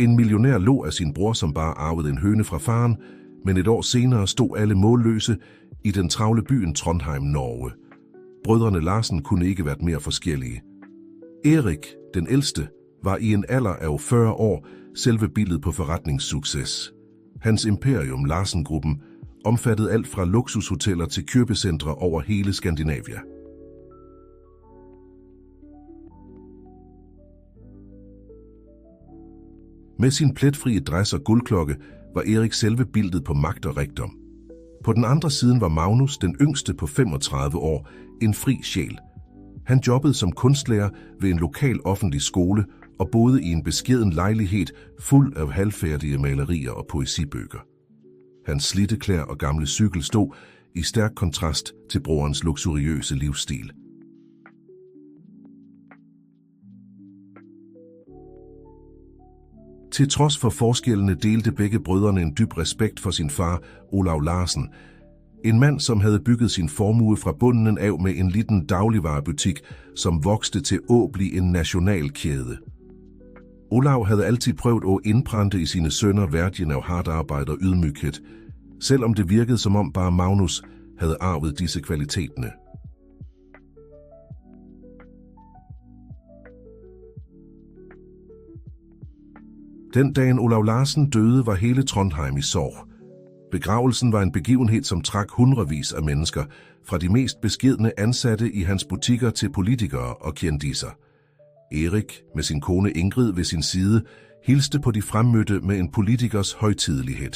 En millionær lå af sin bror, som bare arvede en høne fra faren, men et år senere stod alle målløse i den travle byen Trondheim, Norge. Brødrene Larsen kunne ikke være mere forskellige. Erik, den ældste, var i en alder af 40 år selve billedet på forretningssucces. Hans imperium, Larsen-gruppen, omfattede alt fra luksushoteller til købecentre over hele Skandinavia. Med sin pletfrie dress og guldklokke var Erik selve billedet på magt og rigdom. På den andre side var Magnus, den yngste på 35 år, en fri sjæl. Han jobbede som kunstlærer ved en lokal offentlig skole og boede i en beskeden lejlighed fuld af halvfærdige malerier og poesibøger. Hans slidte klæder og gamle cykel stod i stærk kontrast til brorens luksuriøse livsstil. Til trods for forskellene delte begge brødrene en dyb respekt for sin far, Olav Larsen, en mand, som havde bygget sin formue fra bunden af med en lille dagligvarebutik, som voksede til at blive en nationalkæde. Olav havde altid prøvet at indprænte i sine sønner værdien af hardt arbejde og ydmyghed, selvom det virkede som om bare Magnus havde arvet disse kvaliteterne. Den dagen Olav Larsen døde, var hele Trondheim i sorg. Begravelsen var en begivenhed, som trak hundredvis af mennesker, fra de mest beskedne ansatte i hans butikker til politikere og kendiser. Erik, med sin kone Ingrid ved sin side, hilste på de fremmødte med en politikers højtidelighed.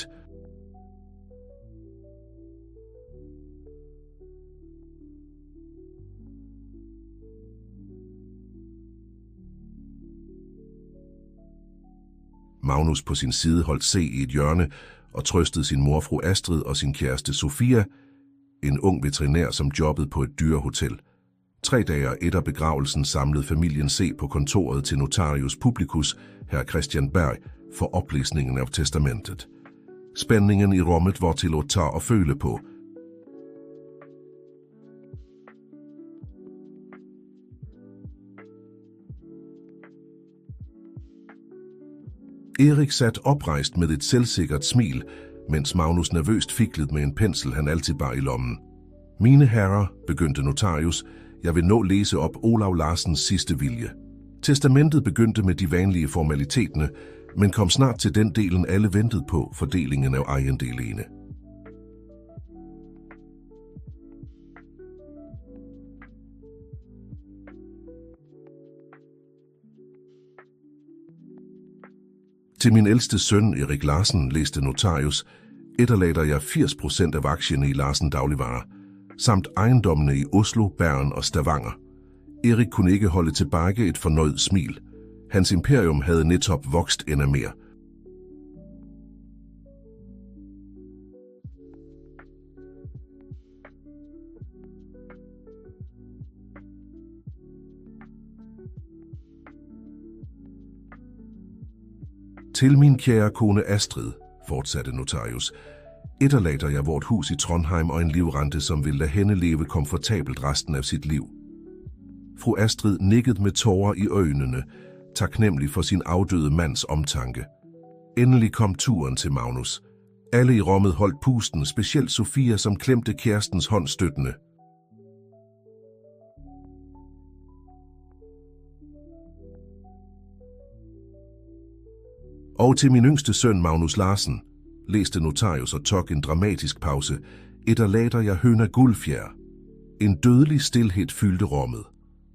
Magnus på sin side holdt se i et hjørne og trøstede sin mor fru Astrid og sin kæreste Sofia, en ung veterinær, som jobbede på et dyrehotel. 3 dage efter begravelsen samlede familien C på kontoret til notarius publicus, hr. Christian Berg, for oplæsningen af testamentet. Spændingen i rummet var til at tage og føle på. Erik sat oprejst med et selvsikkert smil, mens Magnus nervøst fiklede med en pensel, han altid bar i lommen. Mine herrer, begyndte notarius, jeg vil nå læse op Olav Larsens sidste vilje. Testamentet begyndte med de vanlige formaliteterne, men kom snart til den delen, alle ventede på, fordelingen af ejendelene. Til min ældste søn, Erik Larsen, læste notarius, efterlader jeg 80% af aktierne i Larsen Dagligvarer, samt ejendommene i Oslo, Bergen og Stavanger. Erik kunne ikke holde tilbage et fornøjet smil. Hans imperium havde netop vokst endnu mere. Til min kære kone Astrid, fortsatte notarius, efterlader jeg vort hus i Trondheim og en livrente, som vil lade hende leve komfortabelt resten af sit liv. Fru Astrid nikkede med tårer i øjnene, taknemmelig for sin afdøde mands omtanke. Endelig kom turen til Magnus. Alle i rummet holdt pusten, specielt Sofia, som klemte kærestens hånd støttende. Og til min yngste søn Magnus Larsen, læste notarius og tog en dramatisk pause, efterlader jeg høna Guldfjer. En dødelig stilhed fyldte rummet.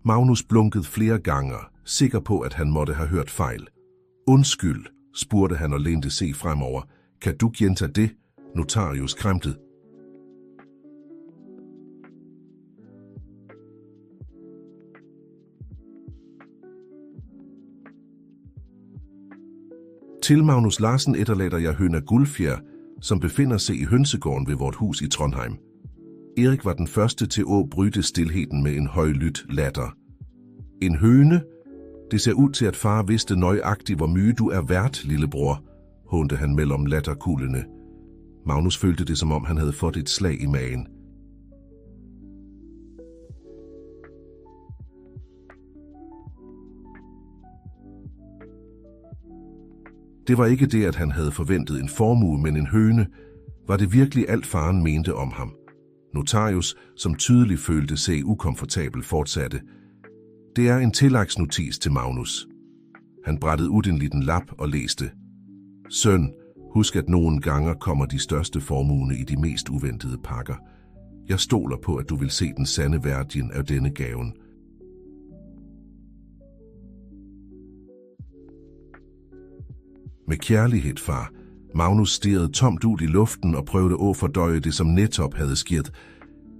Magnus blunkede flere gange, sikker på, at han måtte have hørt fejl. Undskyld, spurgte han og lænte sig fremover. Kan du gentage det? Notarius kræmtede. Til Magnus Larsen efterlader jeg høna Guldfjer, som befinder sig i hønsegården ved vort hus i Trondheim. Erik var den første til at bryde stilheden med en højlydt latter. En høne? Det ser ud til, at far vidste nøjagtigt, hvor mye du er værd, lillebror, hånte han mellem latterkuglene. Magnus følte det, som om han havde fået et slag i magen. Det var ikke det, at han havde forventet en formue, men en høne. Var det virkelig alt faren mente om ham? Notarius, som tydeligt følte sig ukomfortabel, fortsatte. Det er en tillægsnotis til Magnus. Han brættede ud en liten lap og læste. Søn, husk at nogle gange kommer de største formuerne i de mest uventede pakker. Jeg stoler på, at du vil se den sande værdien af denne gaven. Med kærlighed, far. Magnus stirrede tomt ud i luften og prøvede at fordøje det, som netop havde sket.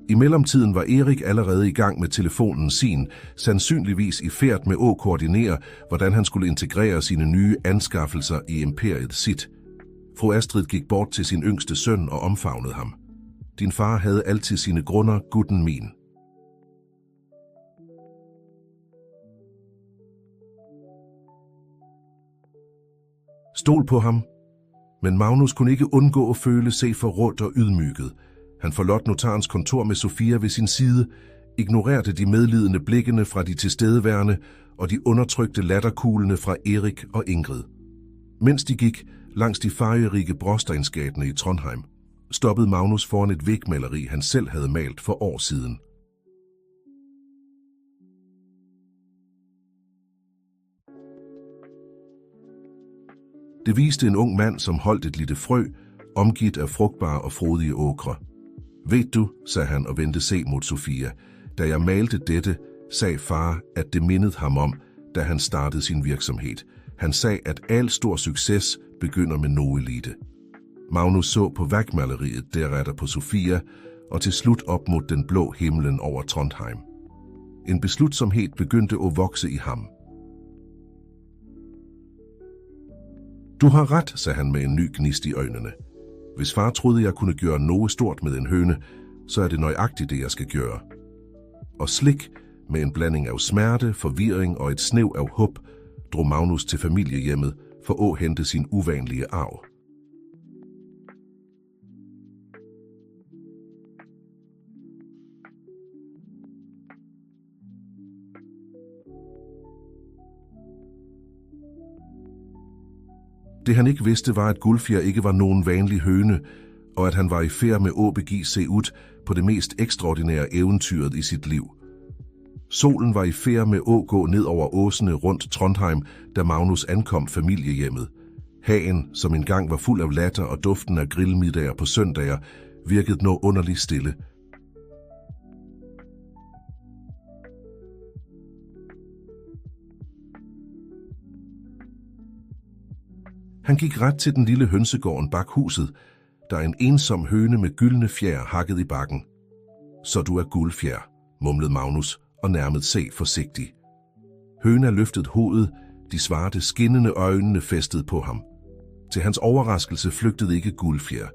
I mellemtiden var Erik allerede i gang med telefonen sin, sandsynligvis i færd med at koordinere, hvordan han skulle integrere sine nye anskaffelser i imperiet sit. Fru Astrid gik bort til sin yngste søn og omfavnede ham. Din far havde altid sine grunder, gutten min. Stol på ham. Men Magnus kunne ikke undgå at føle sig forrådt og ydmyget. Han forlod notarens kontor med Sofia ved sin side, ignorerede de medlidende blikkene fra de tilstedeværende og de undertrykte latterkuglene fra Erik og Ingrid. Mens de gik langs de farverige brosteinsgatene i Trondheim, stoppede Magnus foran et vægmaleri, han selv havde malt for år siden. Det viste en ung mand, som holdt et lille frø, omgivet af frugtbare og frodige åkre. Ved du, sagde han og vendte sig mod Sofia, da jeg malte dette, sagde far, at det mindede ham om, da han startede sin virksomhed. Han sagde, at al stor succes begynder med noget lite. Magnus så på vægmaleriet, deretter på Sofia, og til slut op mod den blå himlen over Trondheim. En beslutsomhed begyndte at vokse i ham. Du har ret, sagde han med en ny gnist i øjnene. Hvis far troede, jeg kunne gøre noget stort med en høne, så er det nøjagtigt det, jeg skal gøre. Og slik, med en blanding af smerte, forvirring og et snev af håb, drog Magnus til familiehjemmet for at hente sin uvanlige arv. Det han ikke vidste var, at Guldfjer ikke var nogen vanlig høne, og at han var i færd med at begive sig ud på det mest ekstraordinære eventyret i sit liv. Solen var i færd med at gå ned over åsene rundt Trondheim, da Magnus ankom familiehjemmet. Hagen, som engang var fuld af latter og duften af grillmiddager på søndager, virkede noget underligt stille. Han gik ret til den lille hønsegården bag huset, der en ensom høne med gyldne fjer hakket i bakken. Så du er Guldfjer, mumlede Magnus og nærmede sig forsigtigt. Høna løftede hovedet, de svarte skinnende øjnene festede på ham. Til hans overraskelse flygtede ikke Guldfjer.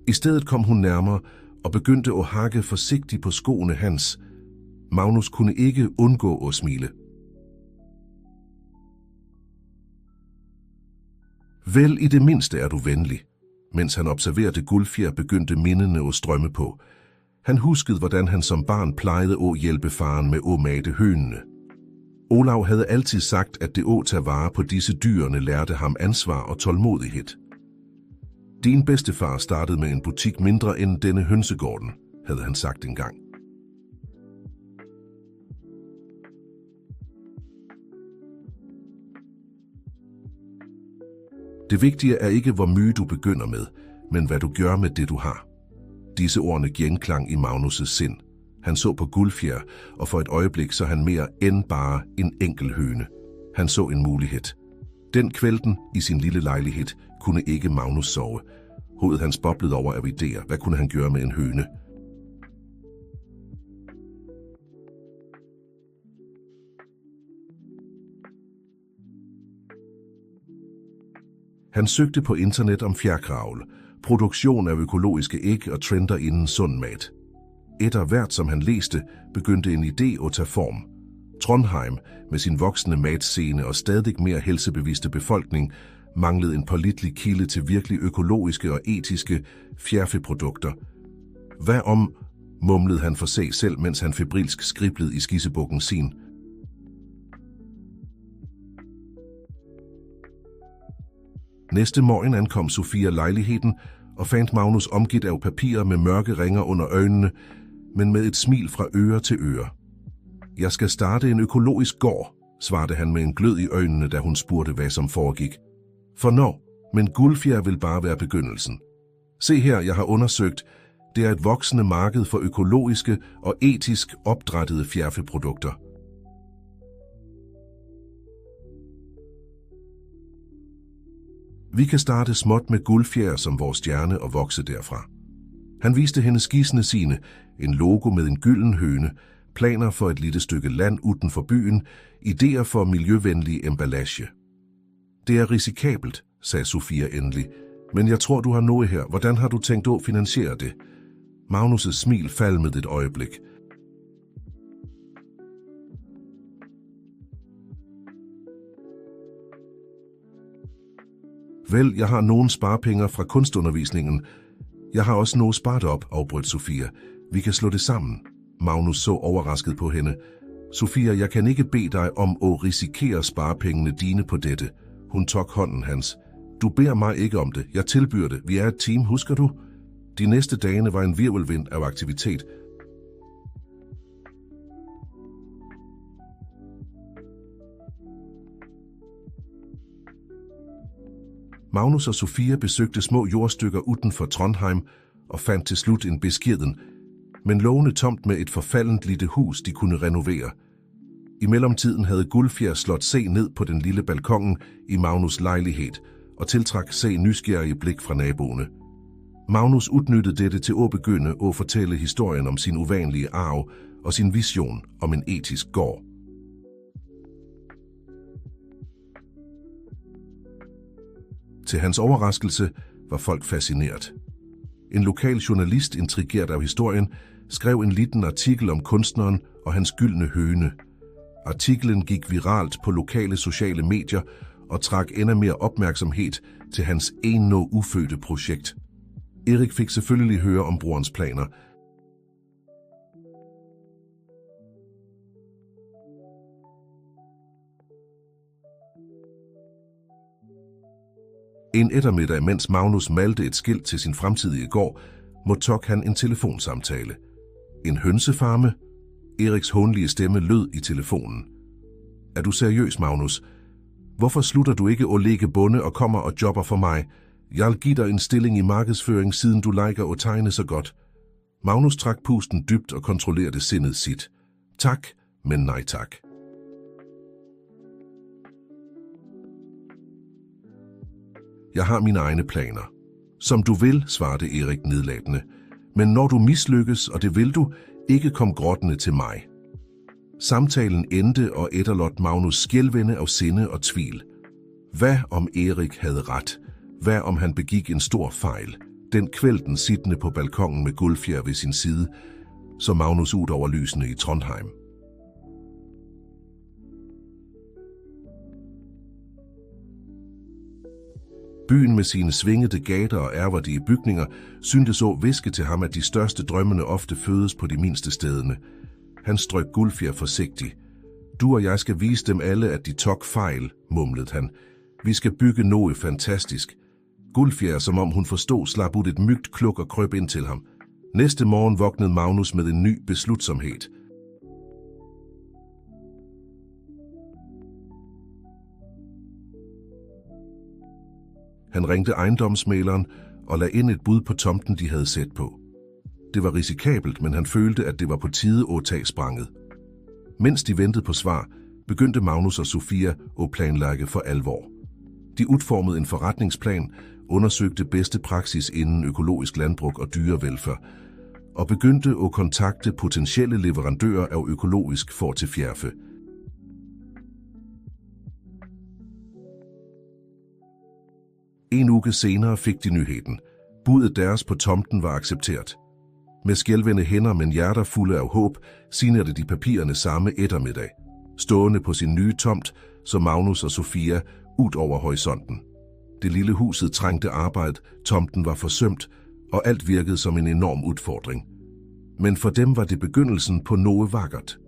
I stedet kom hun nærmere og begyndte at hakke forsigtigt på skoene hans. Magnus kunne ikke undgå at smile. Vel, i det mindste er du venlig. Mens han observerede Guldfjer, begyndte minderne at strømme på. Han huskede, hvordan han som barn plejede at hjælpe faren med at mate hønene. Olav havde altid sagt, at det at tage vare på disse dyrene lærte ham ansvar og tålmodighed. Din bedstefar startede med en butik mindre end denne hønsegården, havde han sagt engang. Det vigtige er ikke, hvor mye du begynder med, men hvad du gør med det, du har. Disse ordene genklang i Magnus' sind. Han så på Guldfjer, og for et øjeblik så han mere end bare en enkel høne. Han så en mulighed. Den kvelden i sin lille lejlighed kunne ikke Magnus sove. Hovedet hans boblede over af idéer. Hvad kunne han gøre med en høne? Han søgte på internet om fjerkravl, produktion af økologiske æg og trender inden sund mat. Etter hvert som han læste, begyndte en idé at tage form. Trondheim, med sin voksende matscene og stadig mere helsebevidste befolkning, manglede en pålidelig kilde til virkelig økologiske og etiske fjerfeprodukter. Hvad om, mumlede han for sig selv, mens han febrilsk skriblede i skitsebogen sin. Næste morgen ankom Sofia lejligheden og fandt Magnus omgivet af papirer med mørke ringer under øjnene, men med et smil fra øre til øre. Jeg skal starte en økologisk gård, svarede han med en glød i øjnene, da hun spurgte, hvad som foregik. For men Guldfjer vil bare være begyndelsen. Se her, jeg har undersøgt. Det er et voksende marked for økologiske og etisk opdrættede fjerfeprodukter. Vi kan starte småt med Guldfjer som vores stjerne og vokse derfra. Han viste hende skitsene sine, en logo med en gylden høne, planer for et lille stykke land uden for byen, idéer for miljøvenlig emballage. Det er risikabelt, sagde Sofia endelig, men jeg tror, du har noget her. Hvordan har du tænkt at finansiere det? Magnus' smil falmede et øjeblik. Vel, jeg har nogle sparepenge fra kunstundervisningen. Jeg har også noget sparet op, afbrød Sofia. Vi kan slå det sammen. Magnus så overrasket på hende. Sofia, jeg kan ikke bede dig om at risikere sparepengene dine på dette. Hun tog hånden hans. Du beder mig ikke om det. Jeg tilbyder det. Vi er et team, husker du? De næste dagene var en virvelvind af aktivitet. Magnus og Sofia besøgte små jordstykker uden for Trondheim og fandt til slut en beskeden, men lovende tomt med et forfaldent lille hus, de kunne renovere. I mellemtiden havde Guldfjer slået se ned på den lille balkongen i Magnus' lejlighed og tiltrak se nysgerrige blik fra naboerne. Magnus udnyttede dette til at begynde at fortælle historien om sin uvanlige arv og sin vision om en etisk gård. Til hans overraskelse var folk fascineret. En lokal journalist, intrigeret af historien, skrev en liten artikel om kunstneren og hans gyldne høne. Artiklen gik viralt på lokale sociale medier og trak endnu mere opmærksomhed til hans endnu ufødte projekt. Erik fik selvfølgelig høre om brorens planer. En eftermiddag, mens Magnus malte et skilt til sin fremtidige gård, modtog han en telefonsamtale. En hønsefarme? Eriks hånlige stemme lød i telefonen. Er du seriøs, Magnus? Hvorfor slutter du ikke at lægge bonde og kommer og jobber for mig? Jeg vil give dig en stilling i markedsføring, siden du liker at tegne så godt. Magnus trak pusten dybt og kontrollerede sindet sit. Tak, men nej tak. Jeg har mine egne planer. Som du vil, svarede Erik nedladende. Men når du mislykkes, og det vil du, ikke kom gråtende til mig. Samtalen endte og efterlod Magnus skælvende af sinde og tvivl. Hvad om Erik havde ret? Hvad om han begik en stor fejl? Den kvælden siddende på balkongen med Guldfjer ved sin side, så Magnus ud over lysene i Trondheim. Byen med sine svingede gader og ærverdige bygninger syntes så viske til ham, at de største drømmene ofte fødes på de mindste stederne. Han strøg Guldfjer forsigtigt. Du og jeg skal vise dem alle, at de tog fejl, mumlede han. Vi skal bygge noget fantastisk. Guldfjer, som om hun forstod, slap ud et mygt kluk og krøb ind til ham. Næste morgen vågnede Magnus med en ny beslutsomhed. Han ringte ejendomsmæleren og lagde ind et bud på tomten, de havde set på. Det var risikabelt, men han følte, at det var på tide at tage spranget. Mens de ventede på svar, begyndte Magnus og Sofia at planlægge for alvor. De udformede en forretningsplan, undersøgte bedste praksis inden økologisk landbrug og dyrevelfærd, og begyndte at kontakte potentielle leverandører af økologisk får til fjerfe. En uge senere fik de nyheden. Budet deres på tomten var accepteret. Med skælvende hænder, men hjerter fulde af håb, signerede de papirerne samme eftermiddag. Stående på sin nye tomt, så Magnus og Sofia ud over horisonten. Det lille huset trængte arbejde, tomten var forsømt, og alt virkede som en enorm udfordring. Men for dem var det begyndelsen på noget vakkert.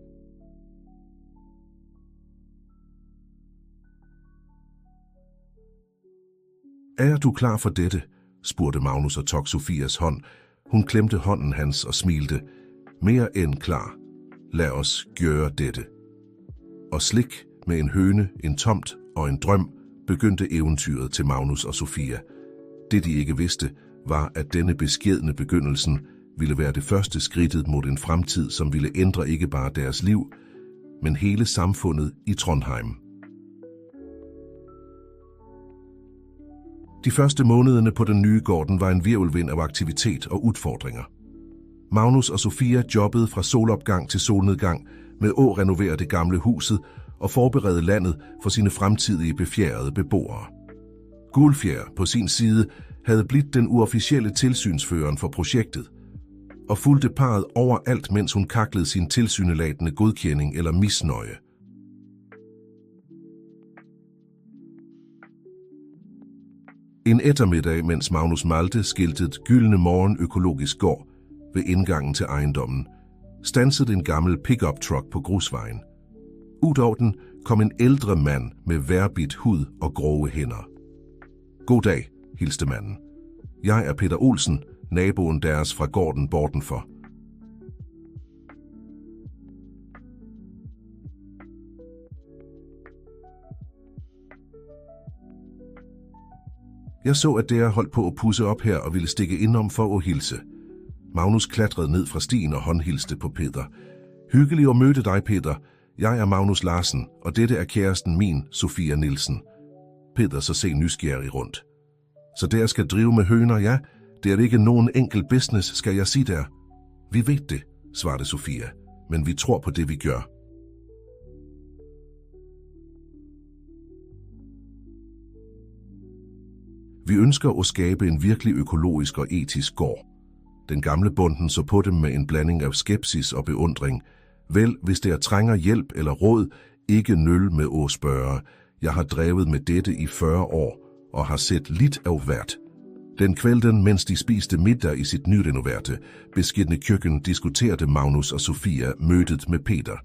Er du klar for dette? Spurgte Magnus og tog Sofias hånd. Hun klemte hånden hans og smilte. Mere end klar. Lad os gøre dette. Og slik med en høne, en tomt og en drøm begyndte eventyret til Magnus og Sofia. Det de ikke vidste, var, at denne beskedne begyndelsen ville være det første skridtet mod en fremtid, som ville ændre ikke bare deres liv, men hele samfundet i Trondheim. De første månederne på den nye gården var en hvirvelvind af aktivitet og udfordringer. Magnus og Sofia jobbede fra solopgang til solnedgang med at renovere det gamle huset og forberede landet for sine fremtidige befjærede beboere. Gulfjer på sin side havde blivet den uofficielle tilsynsføreren for projektet og fulgte parret overalt, mens hun kaklede sin tilsyneladende godkending eller misnøje. En eftermiddag, mens Magnus malte skiltet Gyldne Morgen økologisk gård ved indgangen til ejendommen, standsede en gammel pickup truck på grusvejen. Ud over den kom en ældre mand med værbit hud og grove hænder. God dag, hilste manden. Jeg er Peter Olsen, naboen deres fra gården bortenfor. Jeg så, at der holdt på at pudse op her og ville stikke indenom for at hilse. Magnus klatrede ned fra stien og håndhilste på Peter. Hyggelig at møde dig, Peter. Jeg er Magnus Larsen, og dette er kæresten min, Sofia Nielsen. Peter så se nysgerrig rundt. Så der skal drive med høner, ja? Det er ikke nogen enkel business, skal jeg sige der. Vi ved det, svarede Sofia, men vi tror på det, vi gør. Vi ønsker at skabe en virkelig økologisk og etisk gård. Den gamle bonden så på dem med en blanding af skepsis og beundring. Vel, hvis der trænger hjælp eller råd, ikke nøl med at spørge. Jeg har drevet med dette i 40 år og har set lidt af hvert. Den kvelden, mens de spiste middag i sit nyrenoverede, beskidne køkken, diskuterede Magnus og Sofia mødet med Peter.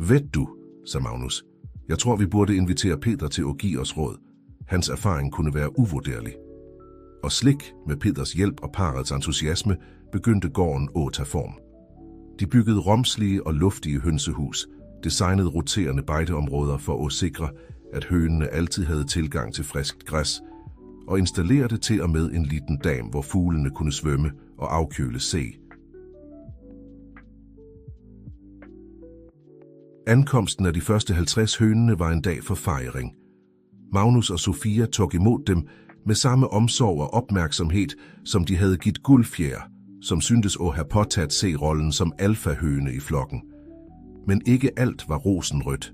Ved du, sagde Magnus, jeg tror, vi burde invitere Peter til at give os råd. Hans erfaring kunne være uvurderlig. Og slik med Peters hjælp og parrets entusiasme begyndte gården at tage form. De byggede romslige og luftige hønsehus, designede roterende bejdeområder for at sikre, at hønene altid havde tilgang til friskt græs, og installerede til og med en liten dam, hvor fuglene kunne svømme og afkøle se. Ankomsten af de første 50 hønene var en dag for fejring. Magnus og Sofia tog imod dem med samme omsorg og opmærksomhed, som de havde givet Gulfjer, som syntes at have påtaget se-rollen som alfahøne i flokken. Men ikke alt var rosenrødt.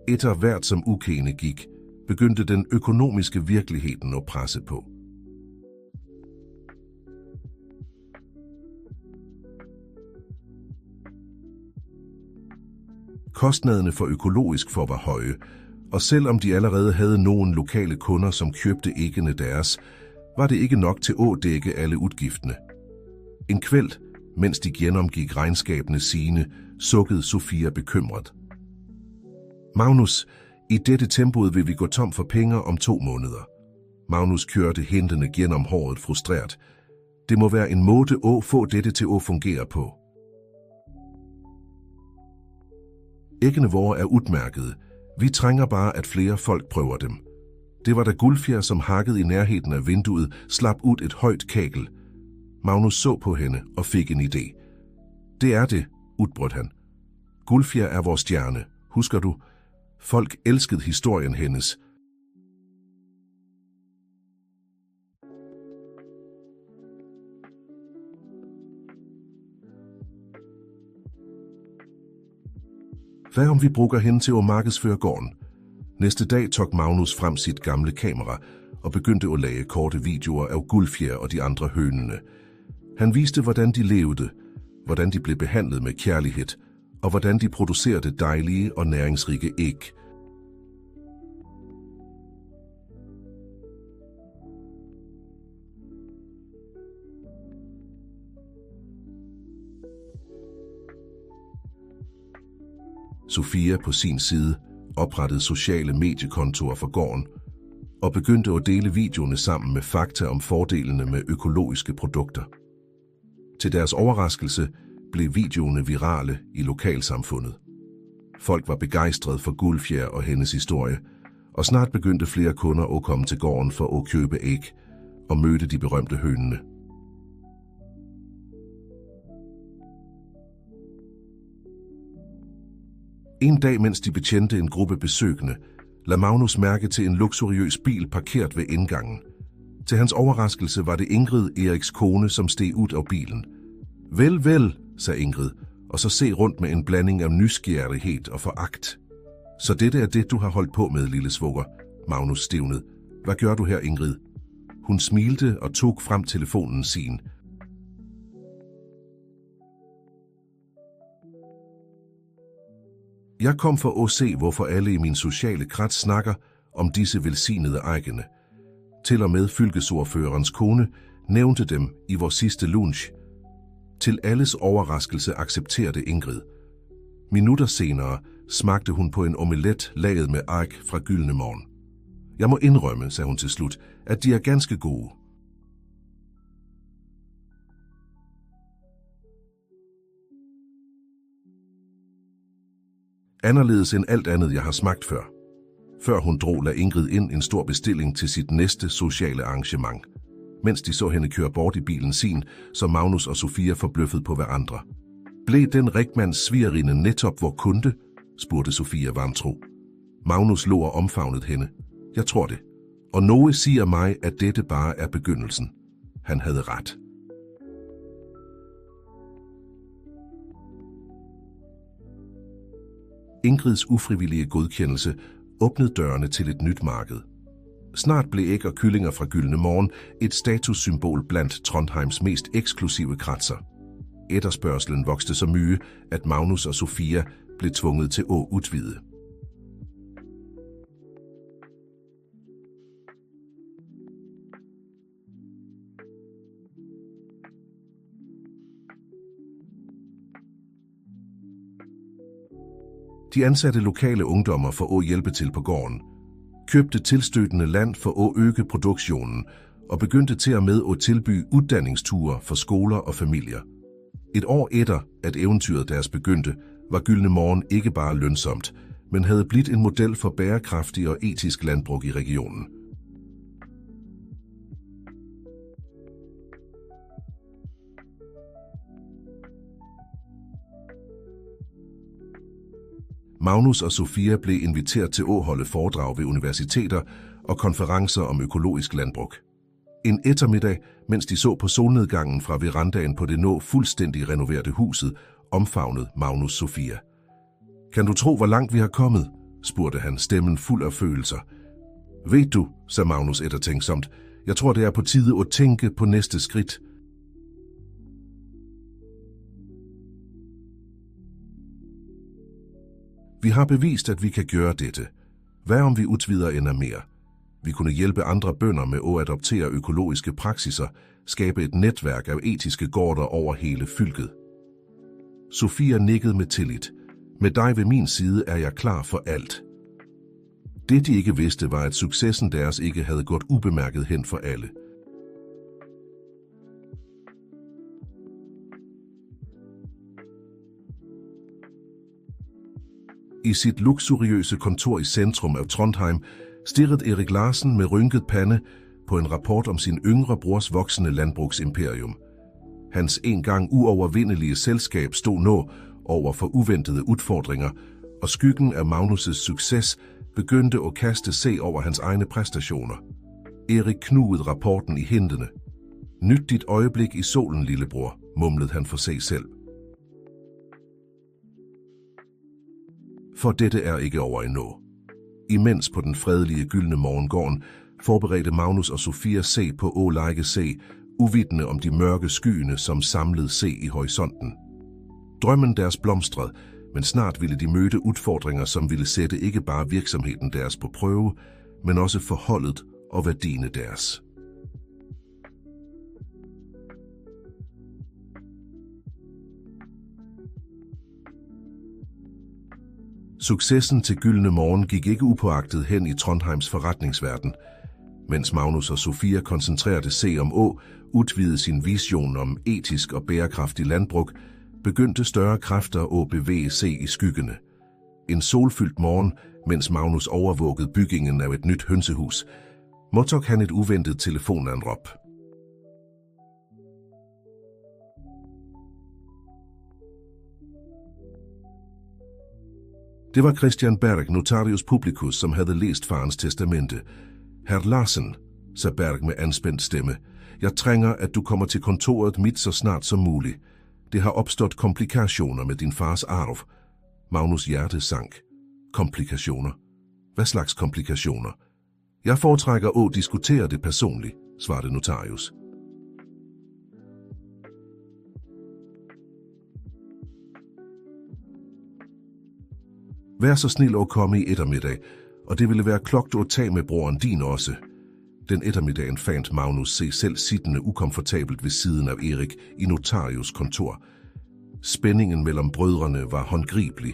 Etter hvert som ukene gik, begyndte den økonomiske virkeligheden at presse på. Kostnaderne for økologisk for var høje, og selvom de allerede havde nogle lokale kunder, som købte æggene deres, var det ikke nok til at dække alle udgifterne. En kveld, mens de gennemgik regnskabene sine, sukkede Sofia bekymret. Magnus, i dette tempoet vil vi gå tom for penge om 2 måneder. Magnus kørte hænderne gennem håret frustreret. Det må være en måde at få dette til at fungere på. Æggene vore er udmærkede. Vi trænger bare, at flere folk prøver dem. Det var da Gulfjer, som hakkede i nærheden af vinduet, slap ud et højt kagel. Magnus så på hende og fik en idé. Det er det, udbrød han. Gulfjer er vores stjerne, husker du? Folk elskede historien hendes. Hvad om vi bruger hende til at markedsføre gården? Næste dag tog Magnus frem sit gamle kamera og begyndte at lage korte videoer af Gulfjer og de andre hønene. Han viste, hvordan de levede, hvordan de blev behandlet med kærlighed, og hvordan de producerede dejlige og næringsrige æg. Sofia på sin side oprettede sociale mediekontoer for gården og begyndte at dele videoerne sammen med fakta om fordelene med økologiske produkter. Til deres overraskelse blev videoerne virale i lokalsamfundet. Folk var begejstrede for Guldfjer og hendes historie, og snart begyndte flere kunder at komme til gården for at købe æg og mødte de berømte hønene. En dag, mens de betjente en gruppe besøgende, lagde Magnus mærke til en luksuriøs bil parkeret ved indgangen. Til hans overraskelse var det Ingrid, Eriks kone, som steg ud af bilen. Vel, sagde Ingrid, og så se rundt med en blanding af nysgerrighed og foragt. Så dette er det, du har holdt på med, lille svoger, Magnus stivnede. Hvad gør du her, Ingrid? Hun smilte og tog frem telefonen sin. Jeg kom for at se, hvorfor alle i min sociale kreds snakker om disse velsignede egne. Til og med fylkesordførerens kone nævnte dem i vores sidste lunch. Til alles overraskelse accepterede Ingrid. Minutter senere smagte hun på en omelet laget med æg fra Gyldne Morgen. Jeg må indrømme, sagde hun til slut, at de er ganske gode. Anderledes end alt andet, jeg har smagt før. Før hun drog, lagde Ingrid ind en stor bestilling til sit næste sociale arrangement. Mens de så hende køre bort i bilen sin, så Magnus og Sofia forbløffet på hverandre. Blev den rigmands svigerinde netop vor kunde? Spurgte Sofia vantro. Magnus lå og omfavnede hende. Jeg tror det. Og noget siger mig, at dette bare er begyndelsen. Han havde ret. Ingrids ufrivillige godkendelse åbnede dørene til et nyt marked. Snart blev æg og kyllinger fra Gyldne Morgen et statussymbol blandt Trondheims mest eksklusive kretser. Efterspørgslen voksede så mye, at Magnus og Sofia blev tvunget til at udvide. De ansatte lokale ungdommer for at hjælpe til på gården, købte tilstøtende land for at øge produktionen og begyndte til og med at tilbyde uddannelsesture for skoler og familier. Et år efter, at eventyret deres begyndte, var Gyldne Morgen ikke bare lønsomt, men havde blivet en model for bærekraftig og etisk landbrug i regionen. Magnus og Sofia blev inviteret til at holde foredrag ved universiteter og konferencer om økologisk landbrug. En eftermiddag, mens de så på solnedgangen fra verandaen på det nå fuldstændig renoverede huset, omfavnede Magnus Sofia. Kan du tro, hvor langt vi har kommet? Spurgte han, stemmen fuld af følelser. Ved du, sagde Magnus eftertænksomt, jeg tror, det er på tide at tænke på næste skridt. Vi har bevist, at vi kan gøre dette. Hvad om vi udvider endnu mere? Vi kunne hjælpe andre bønder med at adoptere økologiske praksiser, skabe et netværk af etiske gårder over hele fylket. Sofia nikkede med tillid. Med dig ved min side er jeg klar for alt. Det de ikke vidste var, at successen deres ikke havde gået ubemærket hen for alle. I sit luksuriøse kontor i centrum af Trondheim stirrede Erik Larsen med rynket pande på en rapport om sin yngre brors voksende landbrugsimperium. Hans engang uovervindelige selskab stod nå over for uventede udfordringer, og skyggen af Magnus' succes begyndte at kaste sig over hans egne præstationer. Erik knugede rapporten i hænderne. Nyt dit øjeblik i solen, lillebror, mumlede han for sig selv. For dette er ikke over endnu. Imens på den fredelige Gyldne Morgengården forberedte Magnus og Sofia sig på at lege sig, uvidende om de mørke skyene, som samlede sig i horisonten. Drømmen deres blomstrede, men snart ville de møde udfordringer, som ville sætte ikke bare virksomheden deres på prøve, men også forholdet og værdierne deres. Successen til Gyldne Morgen gik ikke upåagtet hen i Trondheims forretningsverden. Mens Magnus og Sofia koncentrerede sig om at udvide sin vision om etisk og bæredygtig landbrug, begyndte større kræfter at bevæge sig i skyggene. En solfyldt morgen, mens Magnus overvågede byggingen af et nyt hønsehus, modtog han et uventet telefonanråb. Det var Christian Berg, notarius publicus, som havde læst farens testamente. Herr Larsen, sagde Berg med anspændt stemme, jeg trænger, at du kommer til kontoret mit så snart som muligt. Det har opstået komplikationer med din fars arv. Magnus' hjerte sank. Komplikationer? Hvad slags komplikationer? Jeg foretrækker at diskutere det personligt, svarede notarius. Vær så snil at komme i ettermiddag, og det ville være klogt at tage med broren din også. Den ettermiddagen fandt Magnus sig selv siddende ukomfortabelt ved siden af Erik i notarius kontor. Spændingen mellem brødrene var håndgribelig,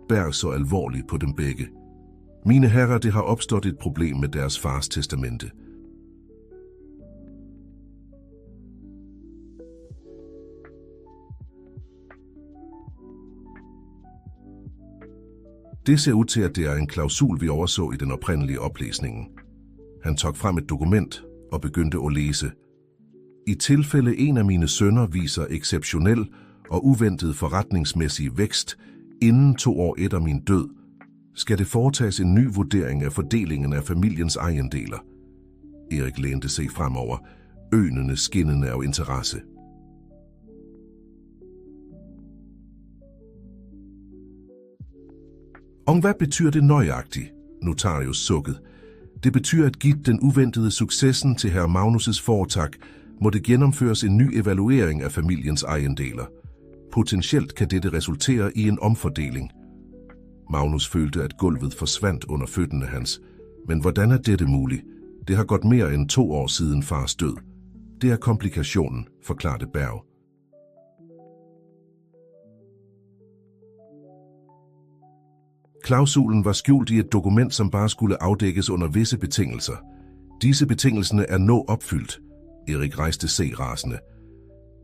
Berg så alvorligt på dem begge. Mine herrer, det har opstået et problem med deres fars testamente. Det ser ud til, at det er en klausul, vi overså i den oprindelige oplæsningen. Han tog frem et dokument og begyndte at læse. I tilfælde en af mine sønner viser exceptionel og uventet forretningsmæssig vækst inden 2 år efter min død, skal det foretages en ny vurdering af fordelingen af familiens ejendeler. Erik lænede sig fremover, øjnene skinnende af interesse. Og hvad betyder det nøjagtigt? Notarius sukkede. Det betyder, at givet den uventede successen til herr Magnus' foretag, må det gennemføres en ny evaluering af familiens ejendeler. Potentielt kan dette resultere i en omfordeling. Magnus følte, at gulvet forsvandt under fødderne hans. Men hvordan er dette muligt? Det har gået mere end 2 år siden fars død. Det er komplikationen, forklarede Berg. Klausulen var skjult i et dokument, som bare skulle afdækkes under visse betingelser. Disse betingelserne er nu opfyldt. Erik rejste sig rasende.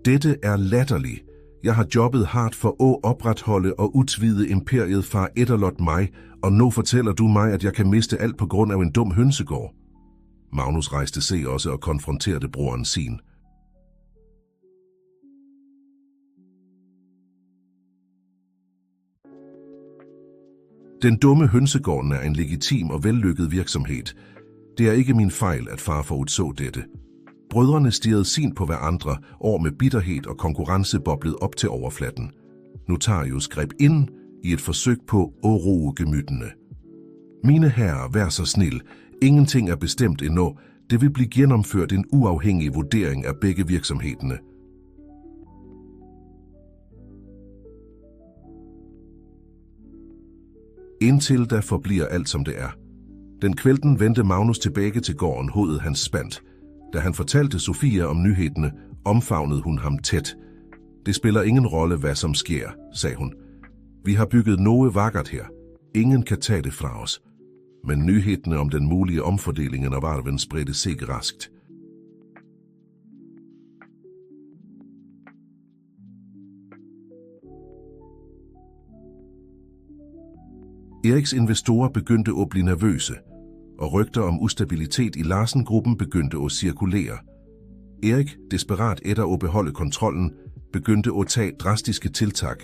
Dette er latterligt. Jeg har jobbet hardt for at opretholde og udvide imperiet far etterlot mig, og nu fortæller du mig, at jeg kan miste alt på grund af en dum hønsegård. Magnus rejste sig også og konfronterede broren sin. Den dumme hønsegården er en legitim og vellykket virksomhed. Det er ikke min fejl, at far forudså dette. Brødrene stirrede sin på hverandre, år med bitterhed og konkurrence boblede op til overfladen. Notarius greb ind i et forsøg på at roe gemyttene. Mine herrer, vær så snil. Ingenting er bestemt endnu. Det vil blive gennemført en uafhængig vurdering af begge virksomhederne. Indtil da forbliver alt som det er. Den kvelden vendte Magnus tilbage til gården, hovedet hans spændt. Da han fortalte Sofia om nyhederne, omfavnede hun ham tæt. Det spiller ingen rolle, hvad som sker, sagde hun. Vi har bygget noget vakkert her. Ingen kan tage det fra os. Men nyhederne om den mulige omfordeling af varven spredte sig raskt. Eriks investorer begyndte at blive nervøse, og rygter om ustabilitet i Larsen-gruppen begyndte at cirkulere. Erik, desperat efter at beholde kontrollen, begyndte at tage drastiske tiltag.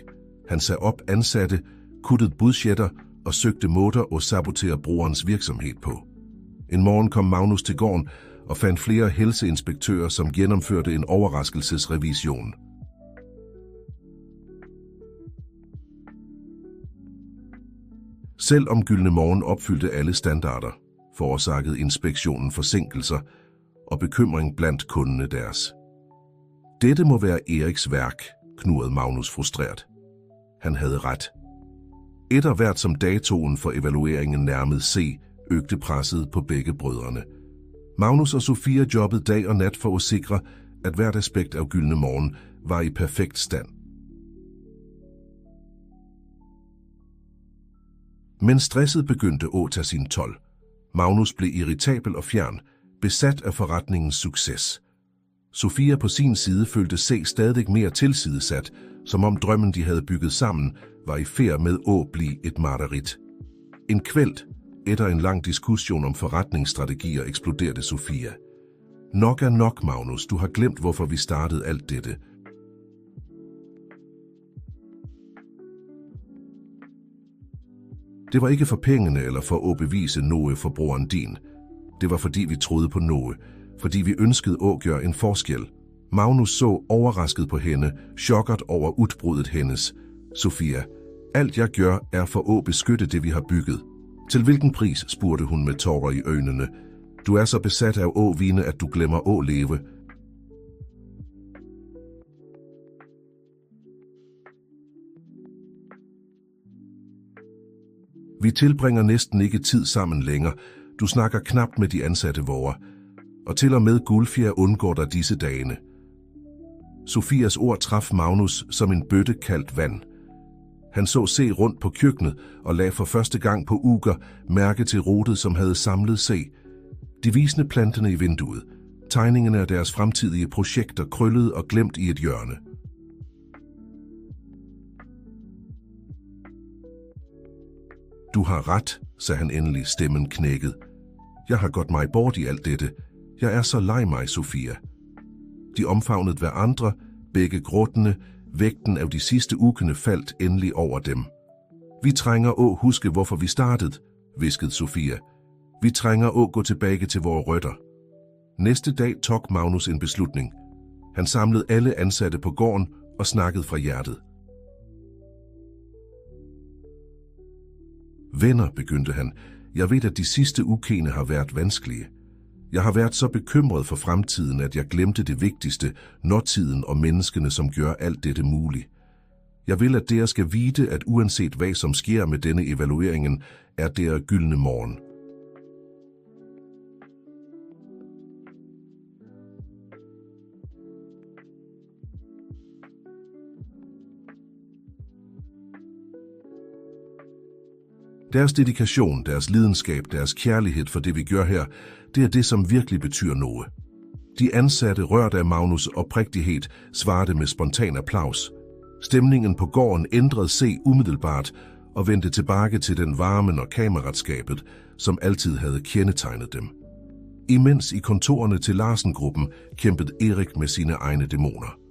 Han sagde op ansatte, kuttede budgetter og søgte måder at sabotere brorens virksomhed på. En morgen kom Magnus til gården og fandt flere helseinspektører, som gennemførte en overraskelsesrevision. Selv om Gyldne Morgen opfyldte alle standarder, forårsagede inspektionen forsinkelser og bekymring blandt kunderne deres. Dette må være Eriks værk, knurrede Magnus frustreret. Han havde ret. Et af hvert som datoen for evalueringen nærmede sig, øgte presset på begge brødrene. Magnus og Sofia jobbede dag og nat for at sikre, at hvert aspekt af Gyldne Morgen var i perfekt stand. Men stresset begyndte at tage sin told. Magnus blev irritabel og fjern, besat af forretningens succes. Sofia på sin side følte sig stadig mere tilsidesat, som om drømmen, de havde bygget sammen, var i færd med at blive et mareridt. En kvælt, efter en lang diskussion om forretningsstrategier, eksploderede Sofia. Nok er nok, Magnus. Du har glemt, hvorfor vi startede alt dette. Det var ikke for pengene eller for at bevise noget for broren din. Det var fordi vi troede på noget. Fordi vi ønskede at gøre en forskel. Magnus så overrasket på hende, chokket over udbruddet hendes. Sofia, alt jeg gør er for at beskytte det, vi har bygget. Til hvilken pris, spurgte hun med tårer i øjnene. Du er så besat af at vinde, at du glemmer at leve. Vi tilbringer næsten ikke tid sammen længere. Du snakker knapt med de ansatte vore. Og til og med Guldfjer undgår dig disse dagene. Sofias ord traf Magnus som en bøtte kaldt vand. Han så se rundt på køkkenet og lagde for første gang på uger mærke til rodet, som havde samlet sig. De visne planterne i vinduet, tegningerne af deres fremtidige projekter krøllede og glemt i et hjørne. Du har ret, sagde han endelig, stemmen knækket. Jeg har gått mig bort i alt dette. Jeg er så lei mig, Sofia. De omfavnede hverandre, begge gråtende. Vægten af de sidste ugerne faldt endelig over dem. Vi trænger at huske, hvorfor vi startede, hviskede Sofia. Vi trænger at gå tilbage til vores rødder. Næste dag tog Magnus en beslutning. Han samlede alle ansatte på gården og snakkede fra hjertet. Venner, begyndte han. Jeg ved, at de sidste uger har været vanskelige. Jeg har været så bekymret for fremtiden, at jeg glemte det vigtigste, nutiden og menneskene, som gør alt dette muligt. Jeg vil, at dere skal vide, at uanset hvad som sker med denne evalueringen, er dere gyldne morgen. Deres dedikation, deres lidenskab, deres kærlighed for det, vi gør her, det er det, som virkelig betyder noget. De ansatte, rørt af Magnus' oprigtighed, svarede med spontan applaus. Stemningen på gården ændrede sig umiddelbart og vendte tilbage til den varmen og kammeratskabet, som altid havde kendetegnet dem. Imens i kontorerne til Larsen-gruppen kæmpede Erik med sine egne dæmoner.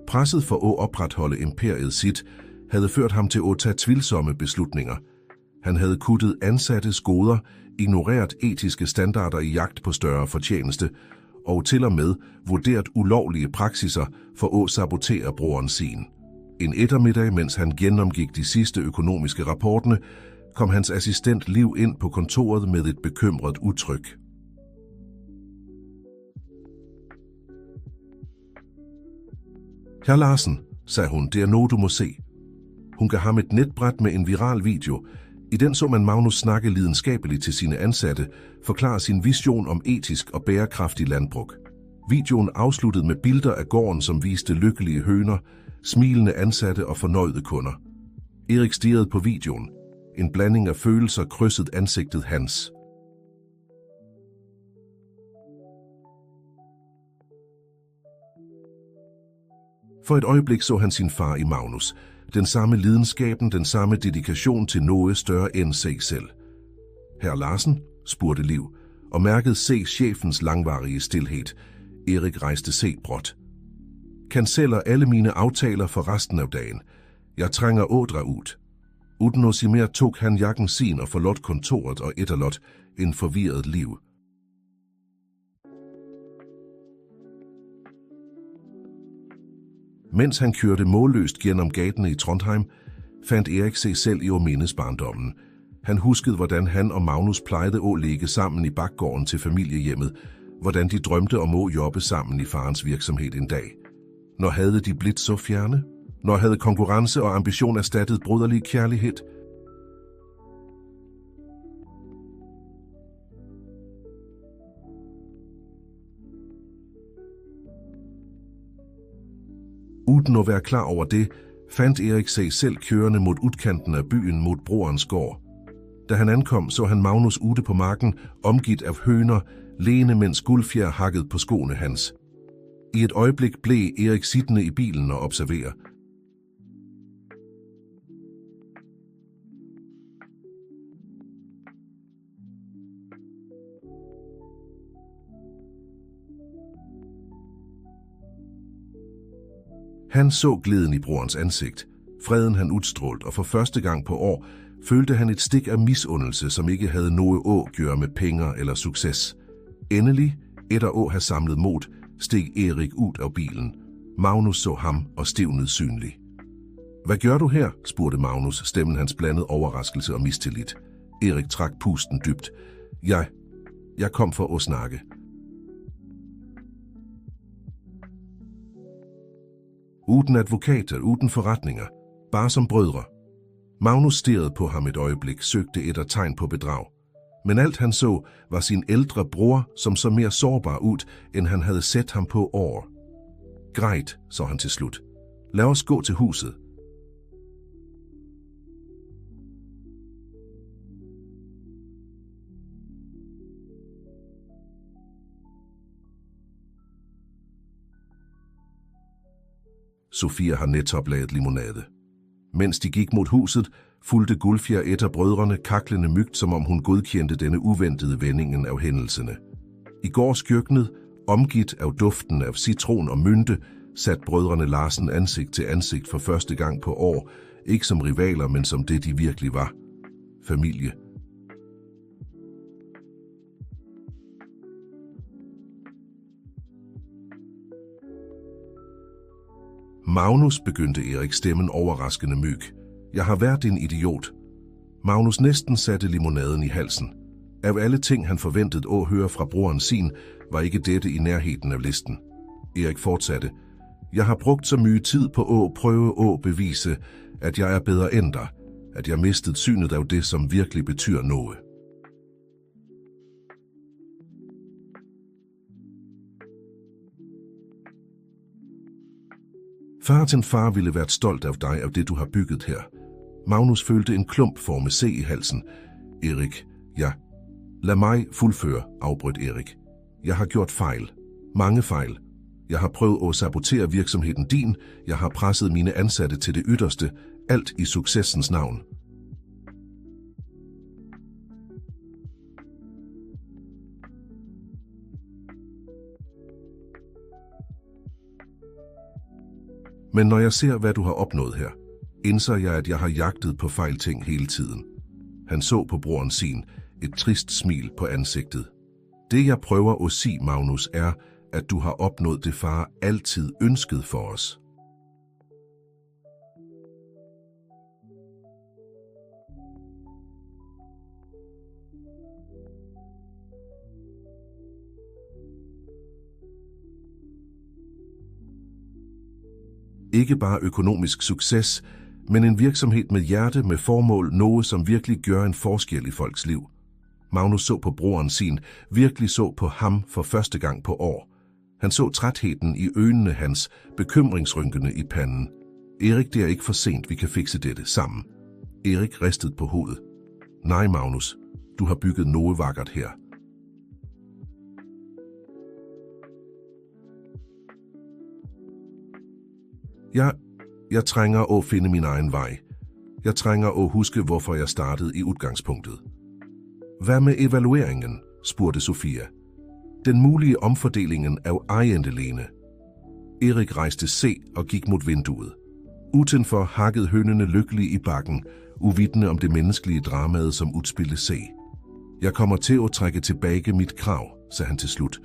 Presset for at opretholde imperiet sit havde ført ham til at tage tvivlsomme beslutninger. Han havde kuttet ansattes goder, ignoreret etiske standarder i jagt på større fortjeneste og til og med vurderet ulovlige praksiser for at sabotere broren sin. En eftermiddag, mens han gennemgik de sidste økonomiske rapporterne, kom hans assistent Liv ind på kontoret med et bekymret udtryk. Herr Larsen, sagde hun, det er noget, du må se. Hun gav ham et netbræt med en viral video. I den så man Magnus snakke lidenskabeligt til sine ansatte, forklare sin vision om etisk og bæredygtig landbrug. Videoen afsluttede med billeder af gården, som viste lykkelige høner, smilende ansatte og fornøjede kunder. Erik stirrede på videoen. En blanding af følelser krydsede ansigtet hans. For et øjeblik så han sin far i Magnus. Den samme lidenskaben, den samme dedikation til noget større end sig selv. Herr Larsen, spurgte Liv, og mærkede se chefens langvarige stilhed. Erik rejste sig bråt. Canceller alle mine aftaler for resten af dagen. Jeg trænger ådre ud. Uden at sige mere tog han jakken sin og forlod kontoret og etterlot en forvirret Liv. Mens han kørte målløst gennem gatene i Trondheim, fandt Erik sig selv i mindesbarndommen. Han huskede, hvordan han og Magnus plejede at ligge sammen i bakgården til familiehjemmet, hvordan de drømte om at jobbe sammen i farens virksomhed en dag. Når havde de blivet så fjerne? Når havde konkurrence og ambition erstattet broderlig kærlighed? Uden at være klar over det, fandt Erik sig selv kørende mod udkanten af byen mod brorens gård. Da han ankom, så han Magnus ude på marken, omgivet af høner, læne mens guldfjer hakkede på skoene hans. I et øjeblik blev Erik siddende i bilen og observere. Han så glæden i brorens ansigt, freden han udstrålte, og for første gang på år følte han et stik af misundelse, som ikke havde noget at gøre med penge eller succes. Endelig, efter at have samlet mod, steg Erik ud af bilen. Magnus så ham og stivnede synligt. Hvad gør du her? Spurgte Magnus, stemmen hans blandede overraskelse og mistillid. Erik trak pusten dybt. Jeg kom for at snakke. Uden advokater, uden forretninger, bare som brødre. Magnus stirrede på ham et øjeblik, søgte et af tegn på bedrag. Men alt han så, var sin ældre bror, som så mere sårbar ud, end han havde set ham på år. Greit, så han til slut. Lad os gå til huset. Sofia har netop lavet limonade. Mens de gik mod huset, fulgte Guldfjer et af brødrene kaklende mygt, som om hun godkendte denne uventede vendingen af hændelserne. I gårds køkkenet, omgivet af duften af citron og mynte, satte brødrene Larsen ansigt til ansigt for første gang på år, ikke som rivaler, men som det de virkelig var. Familie. Magnus, begyndte Erik stemmen overraskende myg. Jeg har været en idiot. Magnus næsten satte limonaden i halsen. Af alle ting, han forventede at høre fra broren sin, var ikke dette i nærheden af listen. Erik fortsatte. Jeg har brugt så mye tid på at prøve at bevise, at jeg er bedre end dig, at jeg mistede synet af det, som virkelig betyder noget. Far ville være stolt af dig, af det du har bygget her. Magnus følte en klump forme C i halsen. Erik, ja. Lad mig fuldføre, afbrød Erik. Jeg har gjort fejl. Mange fejl. Jeg har prøvet at sabotere virksomheden din. Jeg har presset mine ansatte til det ytterste. Alt i successens navn. Men når jeg ser, hvad du har opnået her, indser jeg, at jeg har jagtet på fejl ting hele tiden. Han så på broren sin, et trist smil på ansigtet. Det jeg prøver at sige, Magnus, er, at du har opnået det far altid ønsket for os. Ikke bare økonomisk succes, men en virksomhed med hjerte, med formål, noget som virkelig gør en forskel i folks liv. Magnus så på broren sin, virkelig så på ham for første gang på år. Han så trætheden i øjnene hans, bekymringsrynkene i panden. Erik, det er ikke for sent, vi kan fikse dette sammen. Erik ristede på hovedet. Nej, Magnus, du har bygget noget vakkert her. Jeg trænger at finde min egen vej. Jeg trænger at huske, hvorfor jeg startede i udgangspunktet. Hvad med evalueringen? Spurgte Sofia. Den mulige omfordelingen af ejendelene. Erik rejste C og gik mod vinduet. Udenfor hakkede hønene lykkeligt i bakken, uvidende om det menneskelige dramaet, som udspillede C. Jeg kommer til at trække tilbage mit krav, sagde han til slut.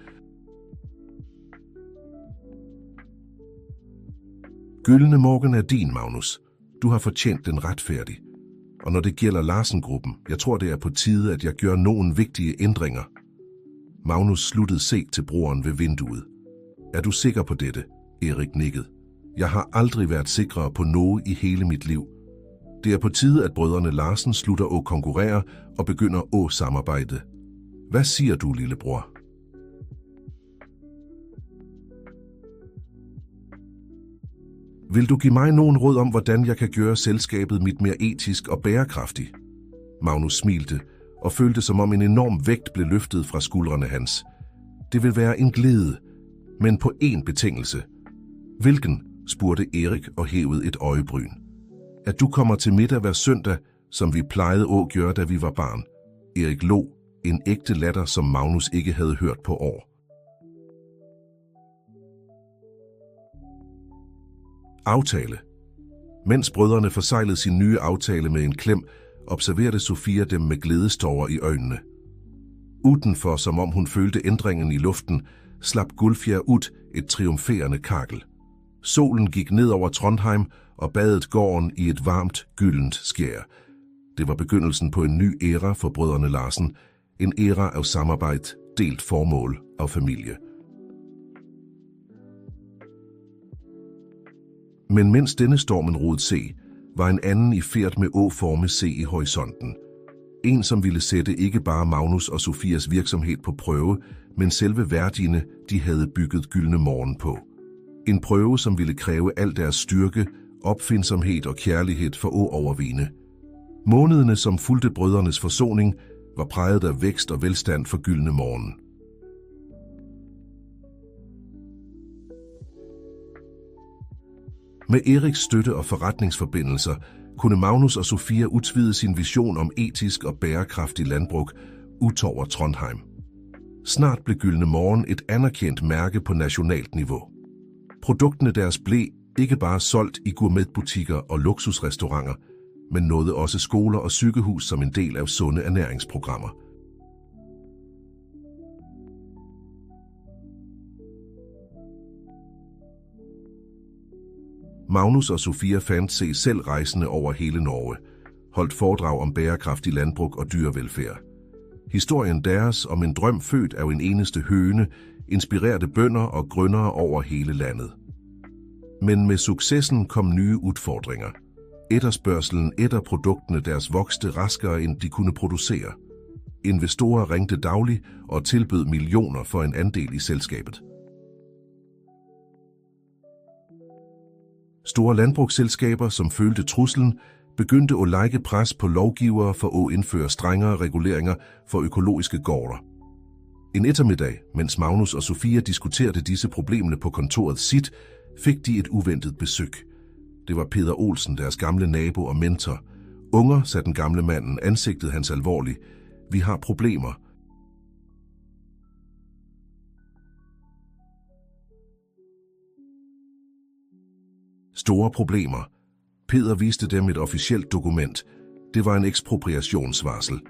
Gyldne morgen er din, Magnus. Du har fortjent den retfærdig. Og når det gælder Larsen-gruppen, jeg tror det er på tide, at jeg gør nogle vigtige ændringer. Magnus sluttede se til broren ved vinduet. Er du sikker på dette? Erik nikkede. Jeg har aldrig været sikrere på noget i hele mit liv. Det er på tide, at brødrene Larsen slutter at konkurrere og begynder at samarbejde. Hvad siger du, lillebror? Vil du give mig nogen råd om, hvordan jeg kan gøre selskabet mit mere etisk og bæredygtigt? Magnus smilte og følte, som om en enorm vægt blev løftet fra skuldrene hans. Det vil være en glæde, men på én betingelse. Hvilken? Spurgte Erik og hævede et øjebryn. At du kommer til middag hver søndag, som vi plejede at gøre, da vi var barn. Erik lå, en ægte latter, som Magnus ikke havde hørt på år. Aftale. Mens brødrene forsejlede sin nye aftale med en klem, observerede Sofia dem med glædestårer i øjnene. Udenfor, som om hun følte ændringen i luften, slap Gulfjer ud et triumferende kakkel. Solen gik ned over Trondheim og badede gården i et varmt, gyldent skær. Det var begyndelsen på en ny æra for brødrene Larsen, en æra af samarbejde, delt formål og familie. Men mens denne stormen rodede se, var en anden i færd med å-forme se i horisonten. En, som ville sætte ikke bare Magnus og Sofias virksomhed på prøve, men selve værdierne, de havde bygget Gyldne Morgen på. En prøve, som ville kræve al deres styrke, opfindsomhed og kærlighed for at overvinde. Månederne, som fulgte brødrenes forsoning, var præget af vækst og velstand for Gyldne Morgen. Med Eriks støtte og forretningsforbindelser kunne Magnus og Sofia udvide sin vision om etisk og bærekraftig landbrug ud over Trondheim. Snart blev Gyldne Morgen et anerkendt mærke på nationalt niveau. Produkterne deres blev ikke bare solgt i gourmetbutikker og luksusrestauranter, men nåede også skoler og sygehus som en del af sunde ernæringsprogrammer. Magnus og Sofia fandt sig selv rejsende over hele Norge, holdt foredrag om bærekraftig landbrug og dyrevelfærd. Historien deres om en drøm født af en eneste høne inspirerede bønder og grønnere over hele landet. Men med successen kom nye udfordringer. Efterspørgselen efter produktene deres voksede raskere, end de kunne producere. Investorer ringte dagligt og tilbød millioner for en andel i selskabet. Store landbrugsselskaber, som følte truslen, begyndte at lægge pres på lovgivere for at indføre strengere reguleringer for økologiske gårde. En eftermiddag, mens Magnus og Sofia diskuterede disse problemer på kontoret sit, fik de et uventet besøg. Det var Peder Olsen, deres gamle nabo og mentor. Unger, sagde den gamle manden, ansigtet hans alvorligt. Vi har problemer. Store problemer. Peder viste dem et officielt dokument. Det var en ekspropriationsvarsel.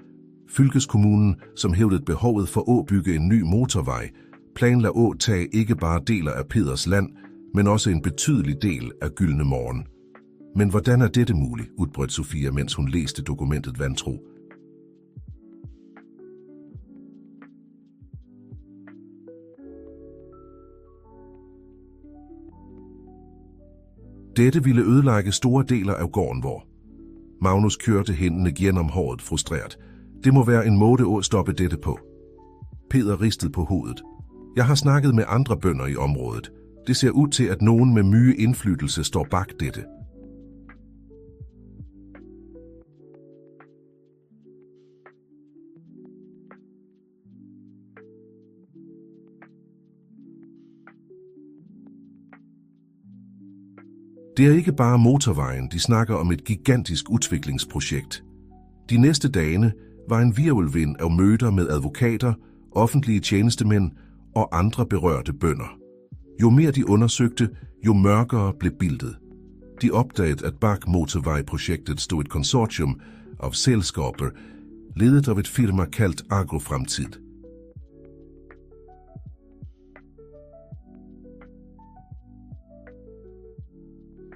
Fylkeskommunen, som hævdede behovet for at bygge en ny motorvej, planlagde at tage ikke bare deler af Peders land, men også en betydelig del af Gyldne Morgen. Men hvordan er dette muligt, udbrød Sofia, mens hun læste dokumentet vantro. Dette ville ødelægge store deler af gården vor. Magnus kørte hænderne gennem håret frustreret. Det må være en måde at stoppe dette på. Peder ristede på hovedet. Jeg har snakket med andre bønder i området. Det ser ud til, at nogen med mye indflydelse står bag dette. Det er ikke bare motorvejen, de snakker om et gigantisk udviklingsprojekt. De næste dage var en virvelvind af møder med advokater, offentlige tjenestemænd og andre berørte bønder. Jo mere de undersøgte, jo mørkere blev billedet. De opdagede, at bag motorvejprojektet stod et konsortium af selskaber, ledet af et firma kaldt Agrofremtid.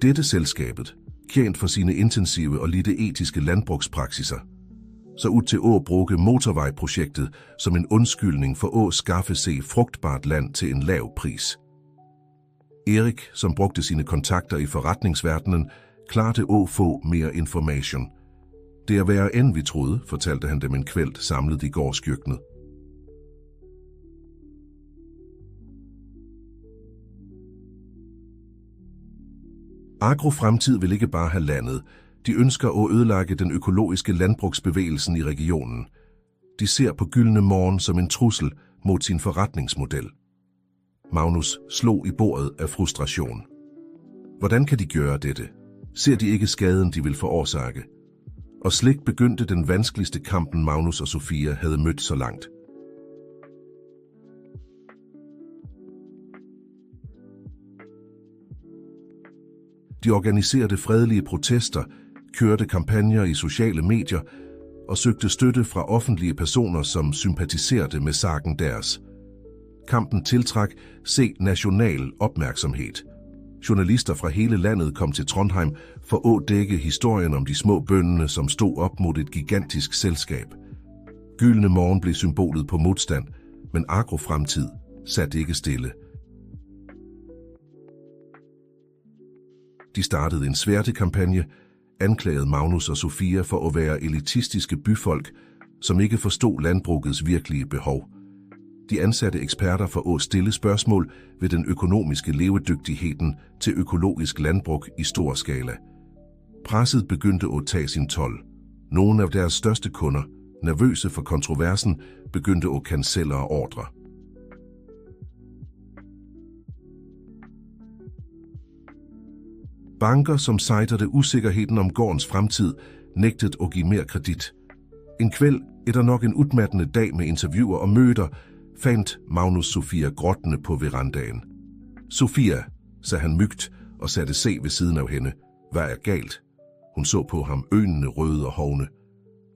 Dette selskabet, kendt for sine intensive og lidt etiske landbrugspraksiser, så ud til at bruge motorvejprojektet som en undskyldning for at skaffe sig frugtbart land til en lav pris. Erik, som brugte sine kontakter i forretningsverdenen, klarte at få mere information. Det er værre end vi troede, fortalte han dem en kveld samlet i gårdskøkkenet. Agrofremtid vil ikke bare have landet. De ønsker at ødelægge den økologiske landbrugsbevægelsen i regionen. De ser på Gyldne Morgen som en trussel mod sin forretningsmodel. Magnus slog i bordet af frustration. Hvordan kan de gøre dette? Ser de ikke skaden, de vil forårsage? Og slik begyndte den vanskeligste kampen Magnus og Sofia havde mødt så langt. De organiserede fredelige protester, kørte kampagner i sociale medier og søgte støtte fra offentlige personer, som sympatiserede med sagen deres. Kampen tiltrak national opmærksomhed. Journalister fra hele landet kom til Trondheim for at dække historien om de små bønder, som stod op mod et gigantisk selskab. Gyldne Morgen blev symbolet på modstand, men Agrofremtid satte ikke stille. De startede en sværtekampagne, anklagede Magnus og Sofia for at være elitistiske byfolk, som ikke forstod landbrugets virkelige behov. De ansatte eksperter for at stille spørgsmål ved den økonomiske levedygtigheden til økologisk landbrug i stor skala. Presset begyndte at tage sin told. Nogle af deres største kunder, nervøse for kontroversen, begyndte at cancellere ordre. Banker, som sejtede usikkerheden om gårdens fremtid, nægtede at give mere kredit. En kvæld, efter nok en udmattende dag med interviewer og møder, fandt Magnus Sofia gråtende på verandaen. Sofia, sagde han mygt og satte sig ved siden af hende. Hvad er galt? Hun så på ham, øjnene røde og hovne.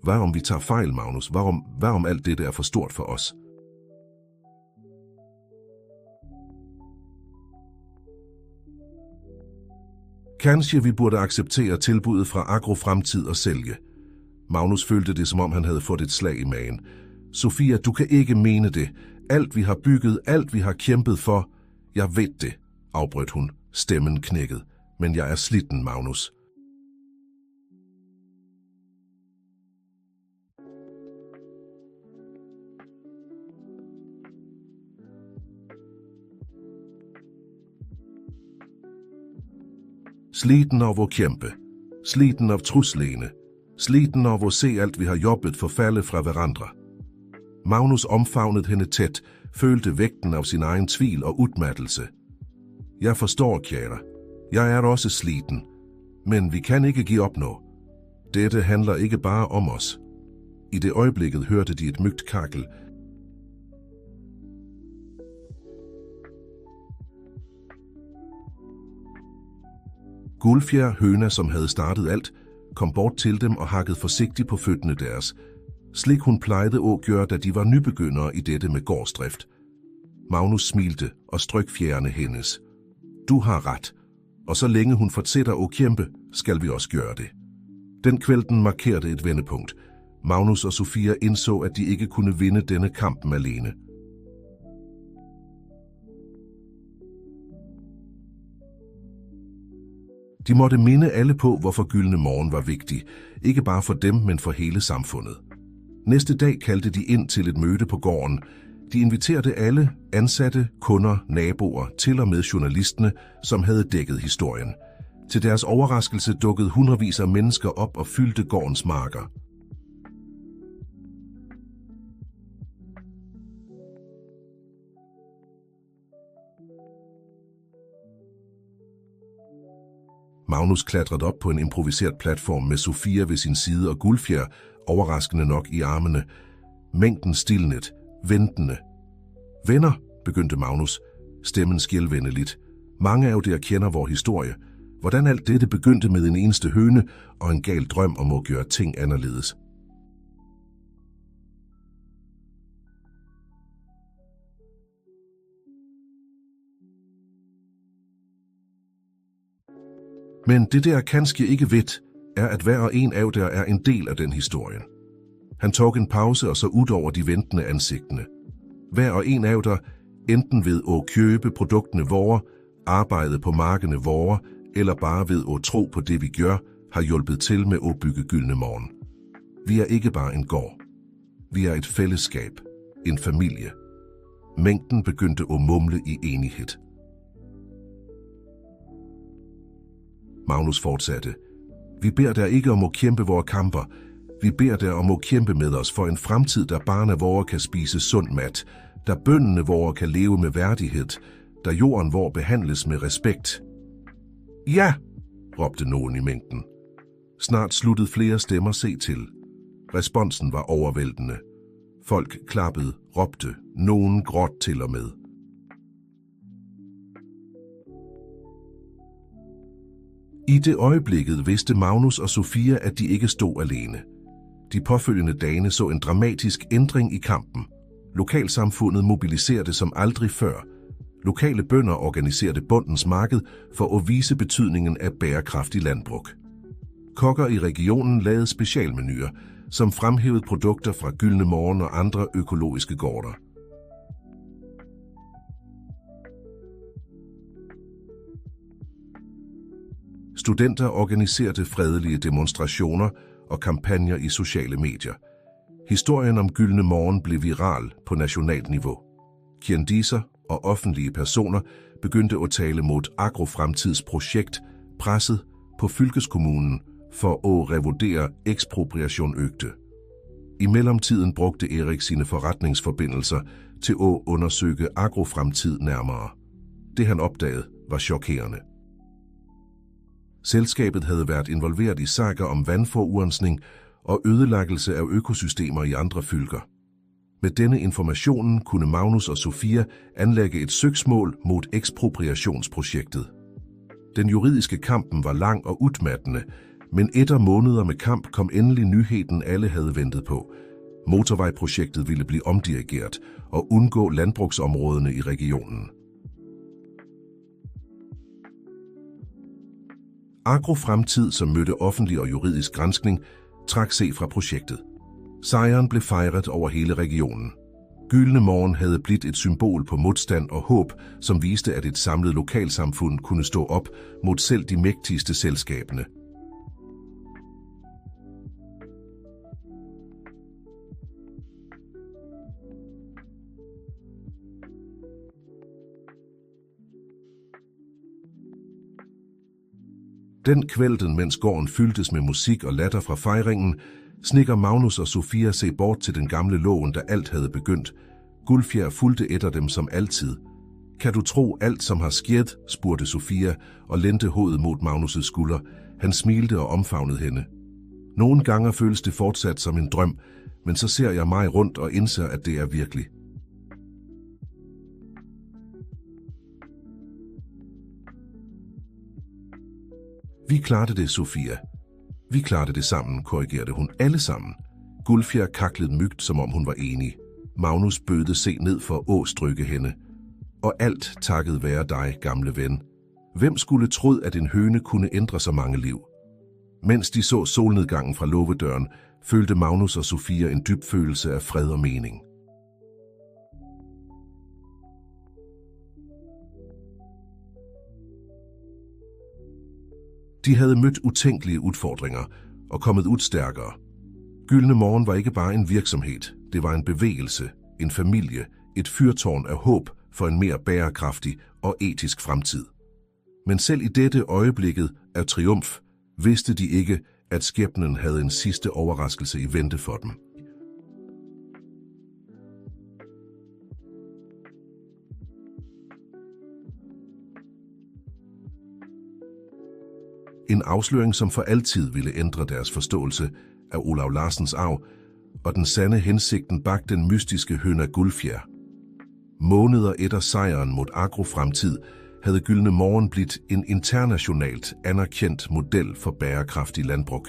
Hvad om vi tager fejl, Magnus? Hvad om alt dette er for stort for os? Kanskje vi burde acceptere tilbuddet fra Agrofremtid og sælge. Magnus følte det, som om han havde fået et slag i magen. Sofia, du kan ikke mene det. Alt vi har bygget, alt vi har kæmpet for. Jeg ved det, afbrød hun, stemmen knækket. Men jeg er slitten, Magnus. Sliten av at kæmpe, sliten av truslene, sliten av at se alt vi har jobbet forfalde fra hverandre. Magnus omfavnede hende tæt, følte vægten af sin egen tvil og udmattelse. Jeg forstår, kære. Jeg er også sliten, men vi kan ikke give op nu. Dette handler ikke bare om os. I det øjeblikket hørte de et mygt kakkel. Gulfjer, høna, som havde startet alt, kom bort til dem og hakkede forsigtigt på fødderne deres, slik hun plejede at gøre, da de var nybegyndere i dette med gårdsdrift. Magnus smilte og strøk fjerne hendes. Du har ret, og så længe hun fortsætter at kæmpe, skal vi også gøre det. Den kvælden markerede et vendepunkt. Magnus og Sofia indså, at de ikke kunne vinde denne kampen alene. De måtte minde alle på, hvorfor Gyldne Morgen var vigtig, ikke bare for dem, men for hele samfundet. Næste dag kaldte de ind til et møde på gården. De inviterede alle, ansatte, kunder, naboer, til og med journalisterne, som havde dækket historien. Til deres overraskelse dukkede hundredvis af mennesker op og fyldte gårdens marker. Magnus klatrede op på en improviseret platform med Sofia ved sin side og Gulfjer, overraskende nok i armene. Mængden stilnet, ventende. Venner, begyndte Magnus, stemmen skælvendeligt. Mange af jer kender vor historie. Hvordan alt dette begyndte med en eneste høne og en gal drøm om at gøre ting anderledes. Men det der kanskje ikke ved, er at hver og en af jer er en del af den historien. Han tog en pause og så ud over de ventende ansigtene. Hver og en af jer, enten ved at købe produktene vore, arbejde på markene vore, eller bare ved at tro på det vi gør, har hjulpet til med at bygge Gyldne Morgen. Vi er ikke bare en gård. Vi er et fællesskab, en familie. Mængden begyndte at mumle i enighed. Magnus fortsatte. Vi beder dig ikke om at kæmpe vores kamper. Vi beder dig om at kæmpe med os for en fremtid, der barna vore kan spise sund mat, der bøndene vore kan leve med værdighed, der jorden vor behandles med respekt. Ja, råbte nogen i mængden. Snart sluttede flere stemmer se til. Responsen var overvældende. Folk klappede, råbte, nogen gråt til og med. I det øjeblikket vidste Magnus og Sofia, at de ikke stod alene. De påfølgende dage så en dramatisk ændring i kampen. Lokalsamfundet mobiliserede som aldrig før. Lokale bønder organiserede bondens marked for at vise betydningen af bæredygtig landbrug. Kokker i regionen lavede specialmenuer, som fremhævede produkter fra Gyldne Morgen og andre økologiske gårder. Studenter organiserede fredelige demonstrationer og kampagner i sociale medier. Historien om Gyldne Morgen blev viral på nationalt niveau. Kendiser og offentlige personer begyndte at tale mod agrofremtidsprojekt, presset på fylkeskommunen for at revurdere ekspropriation øgte. I mellemtiden brugte Erik sine forretningsforbindelser til at undersøge agrofremtid nærmere. Det han opdagede var chokerende. Selskabet havde været involveret i sager om vandforurensning og ødelæggelse af økosystemer i andre fylker. Med denne informationen kunne Magnus og Sofia anlægge et søgsmål mod ekspropriationsprojektet. Den juridiske kampen var lang og udmattende, men efter måneder med kamp kom endelig nyheden, alle havde ventet på. Motorvejprojektet ville blive omdirigeret og undgå landbrugsområdene i regionen. Agrofremtid, som mødte offentlig og juridisk granskning, trak sig fra projektet. Sejren blev fejret over hele regionen. Gyldne Morgen havde blivet et symbol på modstand og håb, som viste, at et samlet lokalsamfund kunne stå op mod selv de mægtigste selskaberne. Den kvelden, mens gården fyldtes med musik og latter fra fejringen, snikker Magnus og Sofia se bort til den gamle lågen, da alt havde begyndt. Gulfjer fulgte efter dem som altid. Kan du tro alt, som har sket? Spurgte Sofia og lendte hovedet mod Magnus' skulder. Han smilte og omfavnede hende. Nogle gange føles det fortsat som en drøm, men så ser jeg mig rundt og indser, at det er virkelig. Vi klarede det, Sofia. Vi klarede det sammen, korrigerede hun. Alle sammen. Gulfjer kaklede mygt, som om hun var enig. Magnus bødede se ned for at strykke hende. Og alt takket være dig, gamle ven. Hvem skulle troet, at en høne kunne ændre så mange liv? Mens de så solnedgangen fra låvedøren, følte Magnus og Sofia en dyb følelse af fred og mening. De havde mødt utænkelige udfordringer og kommet ud stærkere. Gyldne Morgen var ikke bare en virksomhed, det var en bevægelse, en familie, et fyrtårn af håb for en mere bæredygtig og etisk fremtid. Men selv i dette øjeblikket af triumf vidste de ikke, at skæbnen havde en sidste overraskelse i vente for dem. En afsløring, som for altid ville ændre deres forståelse af Olav Larsens arv og den sande hensigten bag den mystiske høna Gulfjer. Måneder efter sejren mod agrofremtid havde Gyldne Morgen blivet en internationalt anerkendt model for bæredygtig landbrug.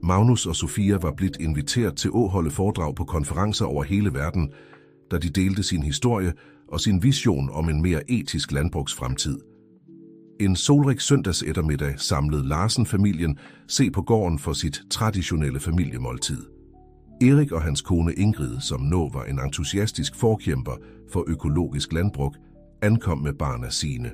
Magnus og Sofia var blevet inviteret til at holde foredrag på konferencer over hele verden, da de delte sin historie og sin vision om en mere etisk landbrugsfremtid. En solrig søndags eftermiddag samlede Larsen-familien se på gården for sit traditionelle familiemåltid. Erik og hans kone Ingrid, som nu var en entusiastisk forkæmper for økologisk landbrug, ankom med barna sine.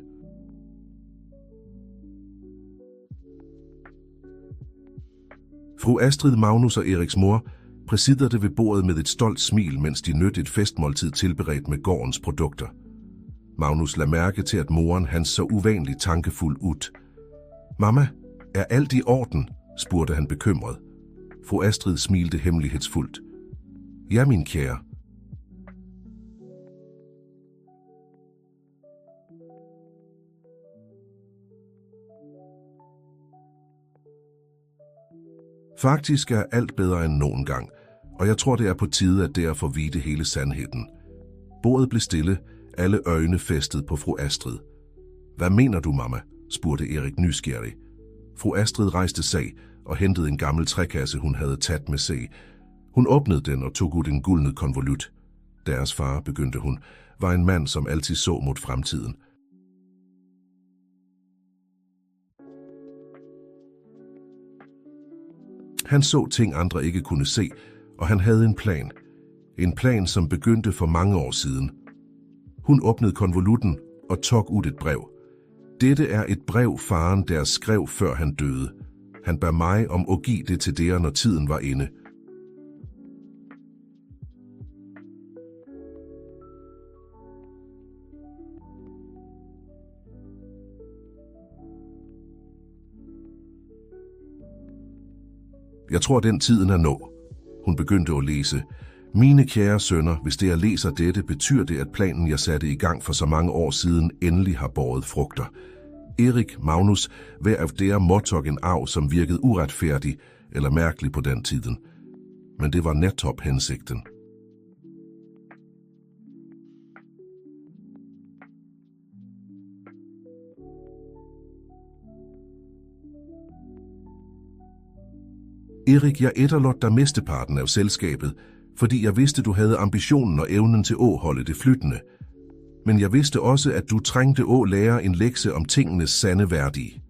Fru Astrid, Magnus og Eriks mor præsider ved bordet med et stolt smil, mens de nød et festmåltid tilberedt med gårdens produkter. Magnus lagde mærke til, at moren hans så uvanligt tankefuld ud. "Mamma, er alt i orden?" spurgte han bekymret. Fru Astrid smilte hemmelighedsfuldt. "Ja, min kære." Faktisk er alt bedre end nogen gang, og jeg tror, det er på tide, at der får vide hele sandheden. Bordet blev stille, alle øjne festet på fru Astrid. "Hvad mener du, mamma?" spurgte Erik nysgerrig. Fru Astrid rejste sig og hentede en gammel trækasse, hun havde taget med sig. Hun åbnede den og tog ud en gulnet konvolut. Deres far, begyndte hun, var en mand, som altid så mod fremtiden. Han så ting, andre ikke kunne se, og han havde en plan. En plan, som begyndte for mange år siden. Hun åbnede konvolutten og tog ud et brev. "Dette er et brev, faren der skrev, før han døde. Han bad mig om at give det til dere, når tiden var inde." "Jeg tror, den tiden er nå." Hun begyndte at læse. "Mine kære sønner, hvis det jeg læser dette, betyder det, at planen, jeg satte i gang for så mange år siden, endelig har båret frugter. Erik, Magnus, hver af dere modtog en arv, som virkede uretfærdig eller mærkelig på den tiden. Men det var netop hensigten. Erik, jeg efterlod dig mesteparten af selskabet, fordi jeg vidste, du havde ambitionen og evnen til at holde det flyttende. Men jeg vidste også, at du trængte at lære en lekse om tingenes sande værdi.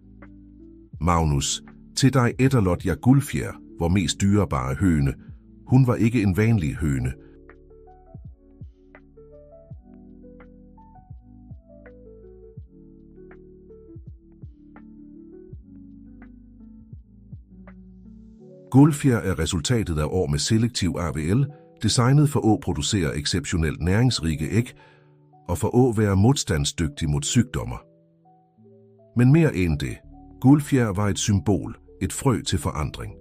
Magnus, til dig efterlod jeg Guldfjer, vor mest dyrebare høne. Hun var ikke en vanlig høne. Guldfjer er resultatet af år med selektiv AVL, designet for at producere exceptionelt næringsrige æg og for at være modstandsdygtig mod sygdommer. Men mere end det, Guldfjer var et symbol, et frø til forandring.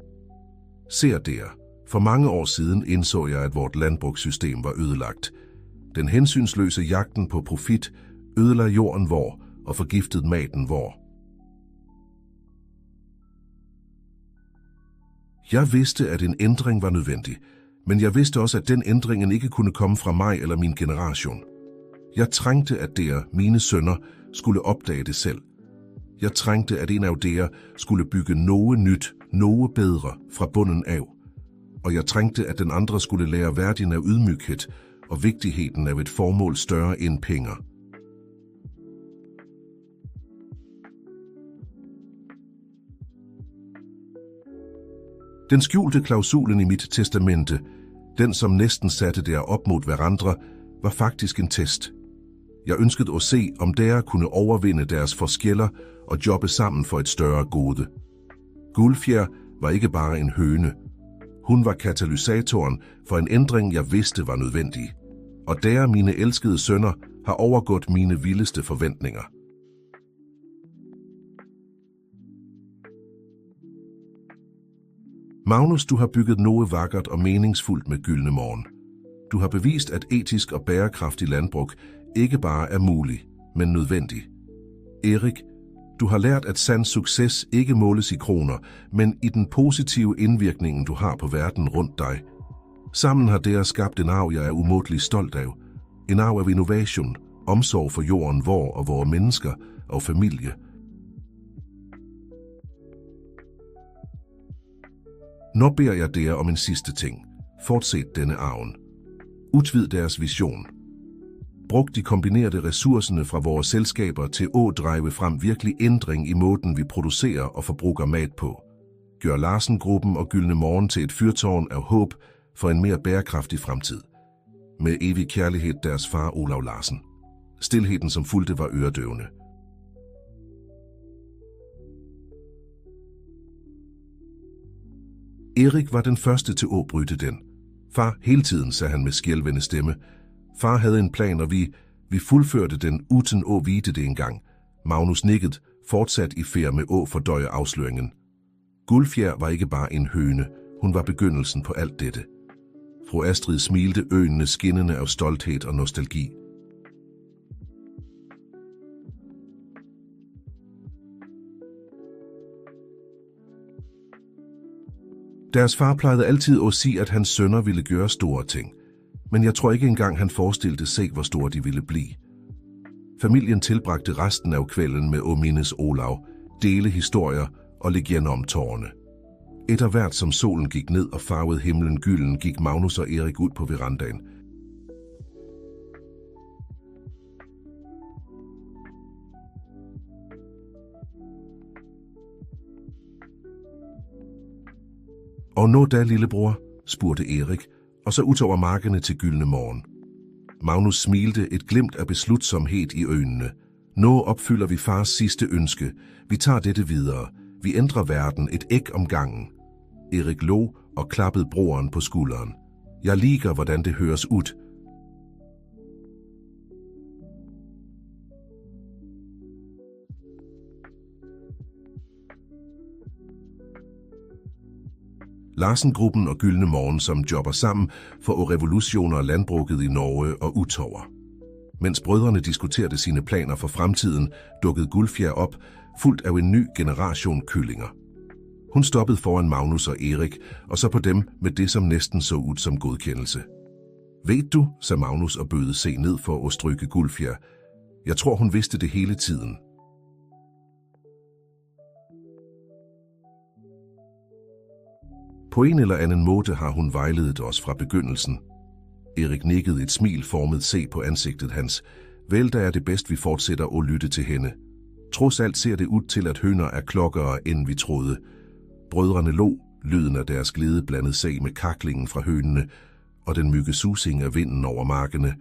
Ser der, for mange år siden indså jeg, at vort landbrugssystem var ødelagt. Den hensynsløse jagten på profit ødelagde jorden vor og forgiftede maten vor. Jeg vidste, at en ændring var nødvendig, men jeg vidste også, at den ændringen ikke kunne komme fra mig eller min generation. Jeg trængte, at dere, mine sønner, skulle opdage det selv. Jeg trængte, at en af dere skulle bygge noget nyt, noget bedre fra bunden af. Og jeg trængte, at den andre skulle lære værdien af ydmyghed og vigtigheden af et formål større end penge. Den skjulte klausulen i mit testamente, den som næsten satte der op mod hverandre, var faktisk en test. Jeg ønskede at se, om dere kunne overvinde deres forskeller og jobbe sammen for et større gode. Guldfjer var ikke bare en høne. Hun var katalysatoren for en ændring, jeg vidste var nødvendig. Og dere, mine elskede sønner, har overgået mine vildeste forventninger. Magnus, du har bygget noget vakkert og meningsfuldt med Gyldne Morgen. Du har bevist, at etisk og bærekraftig landbrug ikke bare er mulig, men nødvendig. Erik, du har lært, at sand succes ikke måles i kroner, men i den positive indvirkning, du har på verden rundt dig. Sammen har dere skabt en arv, jeg er umådelig stolt af. En arv af innovation, omsorg for jorden, vor og vore mennesker og familie. Nu beder jeg dere om en sidste ting. Fortsæt denne arven. Udvid deres vision. Brug de kombinerede ressourcerne fra vores selskaber til at drive frem virkelig ændring i måden, vi producerer og forbruger mat på. Gør Larsen-gruppen og Gyldne Morgen til et fyrtårn af håb for en mere bærekraftig fremtid. Med evig kærlighed, deres far Olav Larsen. Stilheden, som fulgte, var øredøvende. Erik var den første til at bryde den. Far, hele tiden, sagde han med skælvende stemme. Far havde en plan, og vi fuldførte den uden at vide det engang. Magnus nikkede, fortsat i færd med at fordøje afsløringen. Guldfjer var ikke bare en høne, hun var begyndelsen på alt dette. Fru Astrid smilte, øjnene skinnende af stolthed og nostalgi. Deres far plejede altid at sige, at hans sønner ville gøre store ting. Men jeg tror ikke engang, han forestillede sig, hvor store de ville blive. Familien tilbragte resten af kvælden med at mindes Olav, dele historier og legender om tårne. Etter hvert som solen gik ned og farvede himlen gylden, gik Magnus og Erik ud på verandaen. Og nå da, lillebror, spurgte Erik, og så ud over markerne til gyldne morgen. Magnus smilte, et glimt af beslutsomhed i øjnene. Nå opfylder vi fars sidste ønske. Vi tager dette videre. Vi ændrer verden et æg om gangen. Erik lå og klappede broren på skulderen. Jeg liker, hvordan det høres ud. Larsen-gruppen og Gyldne Morgen, som jobber sammen for at revolutionere landbruget i Norge og utover. Mens brødrene diskuterede sine planer for fremtiden, dukkede Guldfjer op, fuldt af en ny generation kyllinger. Hun stoppede foran Magnus og Erik, og så på dem med det, som næsten så ud som godkendelse. Ved du, sagde Magnus og bødede se ned for at stryge Guldfjer. Jeg tror, hun vidste det hele tiden. På en eller anden måde har hun vejledet os fra begyndelsen. Erik nikkede, et smil formet se på ansigtet hans. Vel, der er det bedst, vi fortsætter at lytte til hende. Trods alt ser det ud til, at høner er klokkere, end vi troede. Brødrene lå, lyden af deres glæde blandede sig med kaklingen fra hønene og den mygge susing af vinden over markene.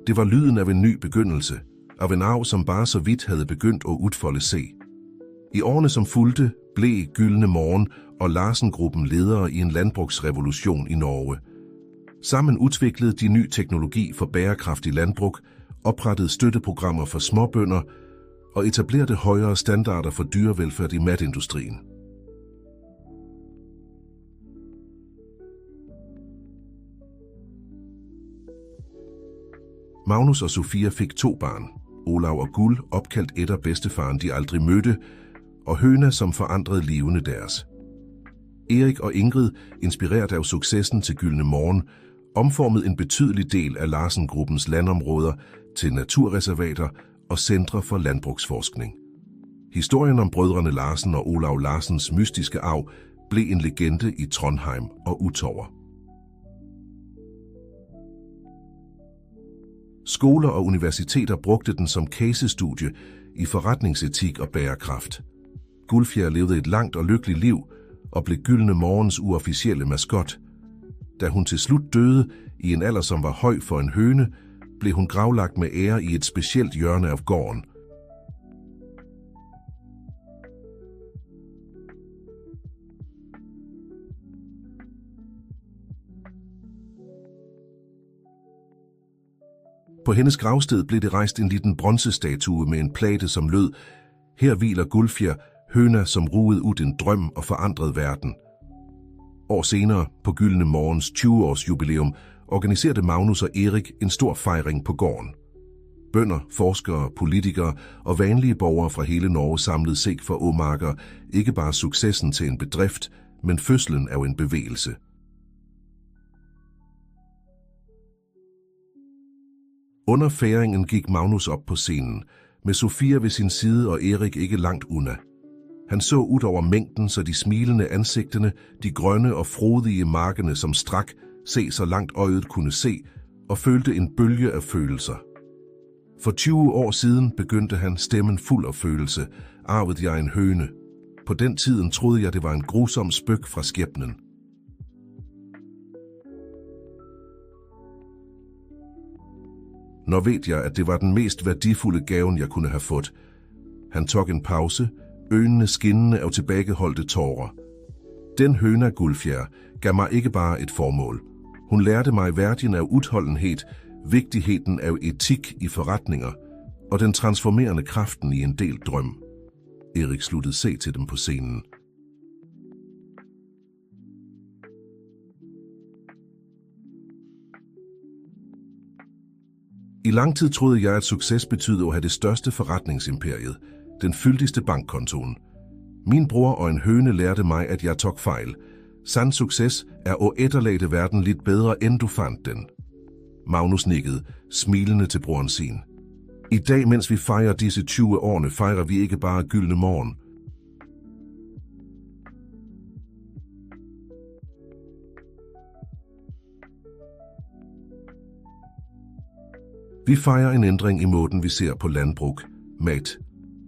Det var lyden af en ny begyndelse, af en arv, som bare så vidt havde begyndt at udfolde sig. I årene, som fulgte, blev Gyldne Morgen og Larsen-gruppen ledere i en landbrugsrevolution i Norge. Sammen udviklede de ny teknologi for bærekraftig landbrug, oprettede støtteprogrammer for småbønder og etablerede højere standarder for dyrevelfærd i matindustrien. Magnus og Sofia fik 2 barn, Olav og Guld, opkaldt efter bedstefaren, de aldrig mødte, og Høna, som forandrede livene deres. Erik og Ingrid, inspireret af successen til Gyldne Morgen, omformede en betydelig del af Larsen-gruppens landområder til naturreservater og centre for landbrugsforskning. Historien om brødrene Larsen og Olav Larsens mystiske arv blev en legende i Trondheim og utover. Skoler og universiteter brugte den som casestudie i forretningsetik og bærekraft. Guldfjer levede et langt og lykkeligt liv og blev Gyldne Morgens uofficielle maskot. Da hun til slut døde i en alder, som var høj for en høne, blev hun gravlagt med ære i et specielt hjørne af gården. På hendes gravsted blev det rejst en liten bronzestatue med en plate, som lød: Her hviler Guldfjer, høna, som ruede ud en drøm og forandrede verden. År senere, på Gyldne Morgens 20-års jubilæum, organiserede Magnus og Erik en stor fejring på gården. Bønder, forskere, politikere og vanlige borgere fra hele Norge samlede sig for at markere ikke bare successen til en bedrift, men fødslen af en bevægelse. Under fejringen gik Magnus op på scenen, med Sofia ved sin side og Erik ikke langt unna. Han så ud over mængden, så de smilende ansigtene, de grønne og frodige markene, som strak, se så langt øjet kunne se, og følte en bølge af følelser. For 20 år siden begyndte han, stemmen fuld af følelse, arvede jeg en høne. På den tiden troede jeg, det var en grusom spøg fra skæbnen. Når ved jeg, at det var den mest værdifulde gaven, jeg kunne have fået. Han tog en pause, øjnene skinnende af tilbageholdte tårer. Den høne af Guldfjer gav mig ikke bare et formål. Hun lærte mig værdien af udholdenhed, vigtigheden af etik i forretninger og den transformerende kraften i en del drøm. Erik sluttede se til dem på scenen. I lang tid troede jeg, at succes betød at have det største forretningsimperiet, den fyldigste bankkontoen. Min bror og en høne lærte mig, at jeg tog fejl. Sand succes er at efterlade verden lidt bedre, end du fandt den. Magnus nikkede, smilende til broren sin. I dag, mens vi fejrer disse 20 årene, fejrer vi ikke bare gyldne morgen. Vi fejrer en ændring i måden, vi ser på landbrug, mat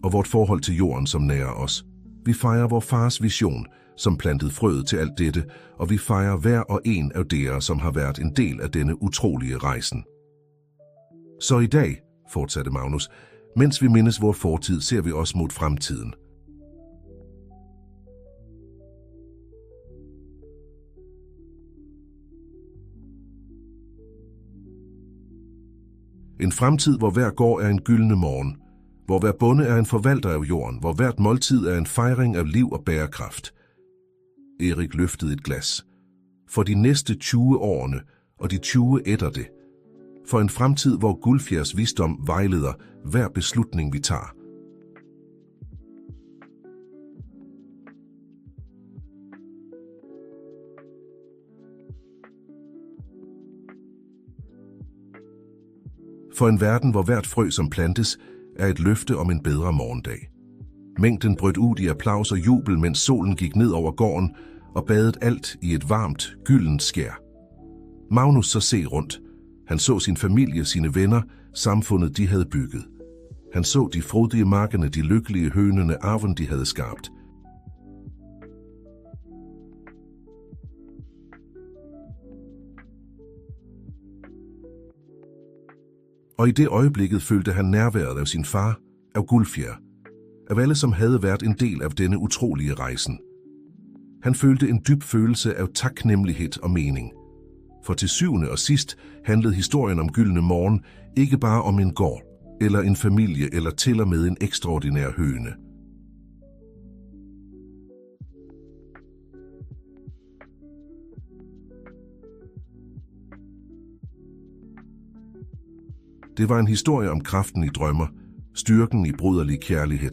og vort forhold til jorden, som nærer os. Vi fejrer vor fars vision, som plantede frøet til alt dette, og vi fejrer hver og en af dere, som har været en del af denne utrolige rejsen. Så i dag, fortsatte Magnus, mens vi mindes vor fortid, ser vi os mod fremtiden. En fremtid, hvor hver gård er en gyldne morgen, hvor hver bonde er en forvalter af jorden, hvor hvert måltid er en fejring af liv og bærekraft. Erik løftede et glas. For de næste 20 årene og de 20 efter det. For en fremtid, hvor Guldfjers visdom vejleder hver beslutning, vi tager. For en verden, hvor hvert frø, som plantes, er et løfte om en bedre morgendag. Mængden brød ud i applaus og jubel, mens solen gik ned over gården og badede alt i et varmt, gyldent skær. Magnus så se rundt. Han så sin familie, sine venner, samfundet, de havde bygget. Han så de frodige markerne, de lykkelige hønende arven, de havde skabt. Og i det øjeblikket følte han nærværet af sin far, af Guldfjer, af alle, som havde været en del af denne utrolige rejsen. Han følte en dyb følelse af taknemmelighed og mening. For til syvende og sidst handlede historien om Gyldne Morgen ikke bare om en gård, eller en familie, eller til og med en ekstraordinær høne. Det var en historie om kraften i drømmer, styrken i broderlig kærlighed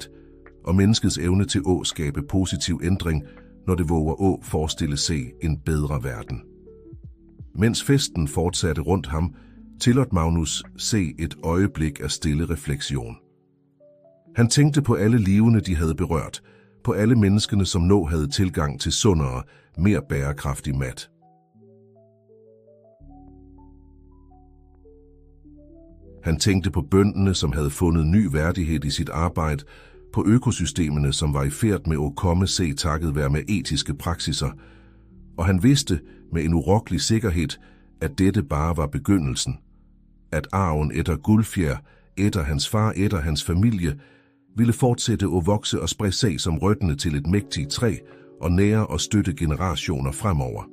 og menneskets evne til at skabe positiv ændring, når det våger at forestille sig en bedre verden. Mens festen fortsatte rundt ham, tillod Magnus se et øjeblik af stille refleksion. Han tænkte på alle livene, de havde berørt, på alle menneskene, som nå havde tilgang til sundere, mere bærekraftig mat. Han tænkte på bønderne, som havde fundet ny værdighed i sit arbejde, på økosystemerne, som var i færd med at komme se takket være med etiske praksiser, og han vidste med en urokkelig sikkerhed, at dette bare var begyndelsen. At arven efter Guldfjer, efter hans far, efter hans familie, ville fortsætte at vokse og sprede sig som røttene til et mægtigt træ og nære og støtte generationer fremover.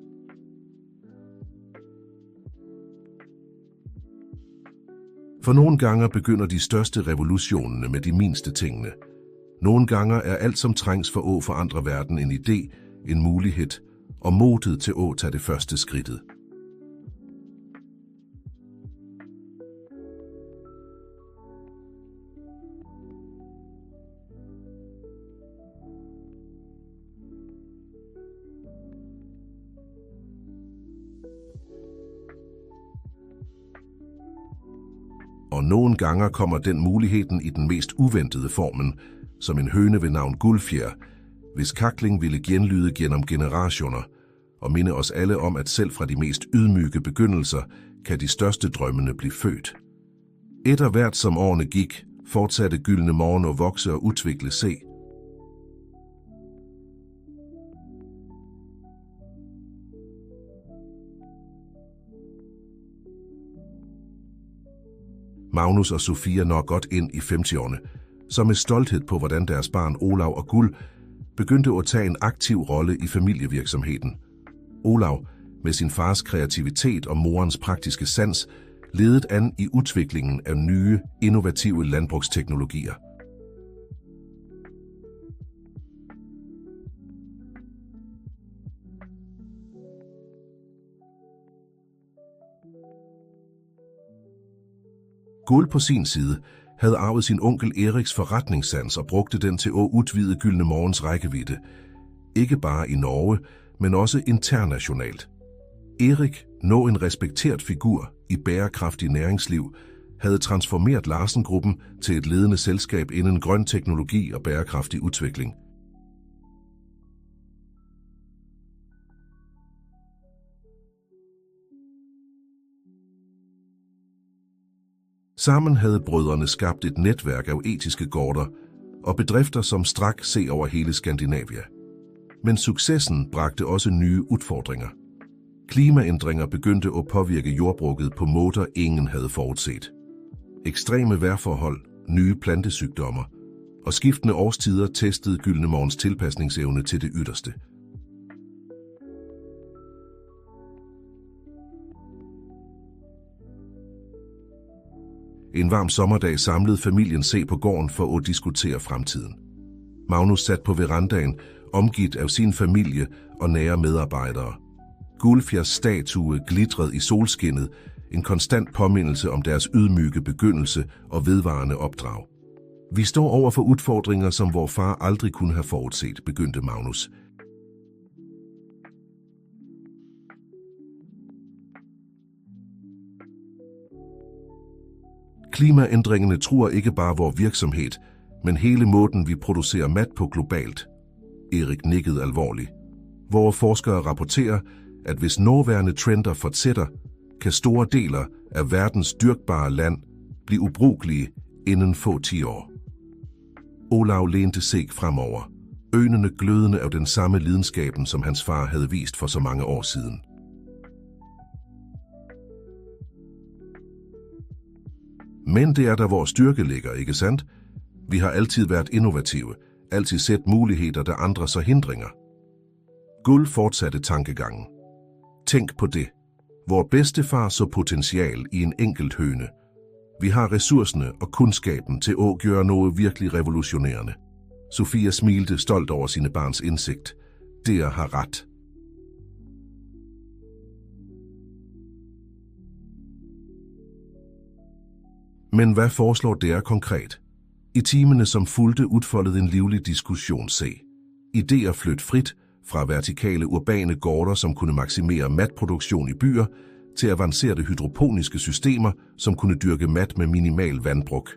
For nogle gange begynder de største revolutionerne med de mindste tingene. Nogle gange er alt, som trængs for at forandre verden, en idé, en mulighed og modet til at tage det første skridtet. Og nogle gange kommer den muligheden i den mest uventede formen, som en høne ved navn Guldfjer, hvis kakling ville genlyde gennem generationer og minde os alle om, at selv fra de mest ydmyge begyndelser kan de største drømmene blive født. Etter hvert som årene gik, fortsatte Gyldne Morgen at vokse og udvikle sig. Magnus og Sofia når godt ind i 50'erne, så med stolthed på, hvordan deres barn Olav og Guld begyndte at tage en aktiv rolle i familievirksomheden. Olav, med sin fars kreativitet og morens praktiske sans, ledet an i udviklingen af nye, innovative landbrugsteknologier. Guld på sin side havde arvet sin onkel Eriks forretningssans og brugte den til at udvide Gyldne Morgens rækkevidde, ikke bare i Norge, men også internationalt. Erik, nå en respekteret figur i bærekraftig næringsliv, havde transformeret Larsen-gruppen til et ledende selskab inden grøn teknologi og bærekraftig udvikling. Sammen havde brødrene skabt et netværk af etiske gårder og bedrifter, som strak se over hele Skandinavia. Men successen bragte også nye udfordringer. Klimaændringer begyndte at påvirke jordbruget på måder, ingen havde forudset. Ekstreme vejrforhold, nye plantesygdommer og skiftende årstider testede Gyldne Morgens tilpasningsevne til det yderste. En varm sommerdag samlede familien sig på gården for at diskutere fremtiden. Magnus sat på verandaen, omgivet af sin familie og nære medarbejdere. Guldfjers statue glitrede i solskinnet, en konstant påmindelse om deres ydmyge begyndelse og vedvarende opdrag. Vi står over for udfordringer, som vor far aldrig kunne have forudset, begyndte Magnus. Klimaændringerne truer ikke bare vores virksomhed, men hele måden, vi producerer mad på globalt. Erik nikkede alvorligt. Vore forskere rapporterer, at hvis nåværende trender fortsætter, kan store deler af verdens dyrkbare land blive ubrugelige inden få 10 år. Olav lænte sig fremover, øjnene glødende af den samme lidenskaben, som hans far havde vist for så mange år siden. Men det er der, hvor styrke ligger, ikke sandt? Vi har altid været innovative, altid set muligheder, der andre så hindringer. Guld fortsatte tankegangen. Tænk på det. Vor bedstefar så potentiale i en enkelt høne. Vi har ressourcerne og kundskaben til at gøre noget virkelig revolutionerende. Sofia smilte stolt over sine barns indsigt. Det har ret. Men hvad foreslår DR konkret? I timerne, som fulgte, udfoldede en livlig diskussion se. Idéer flød frit fra vertikale urbane gårder, som kunne maksimere matproduktion i byer, til avancerede hydroponiske systemer, som kunne dyrke mat med minimal vandbrug.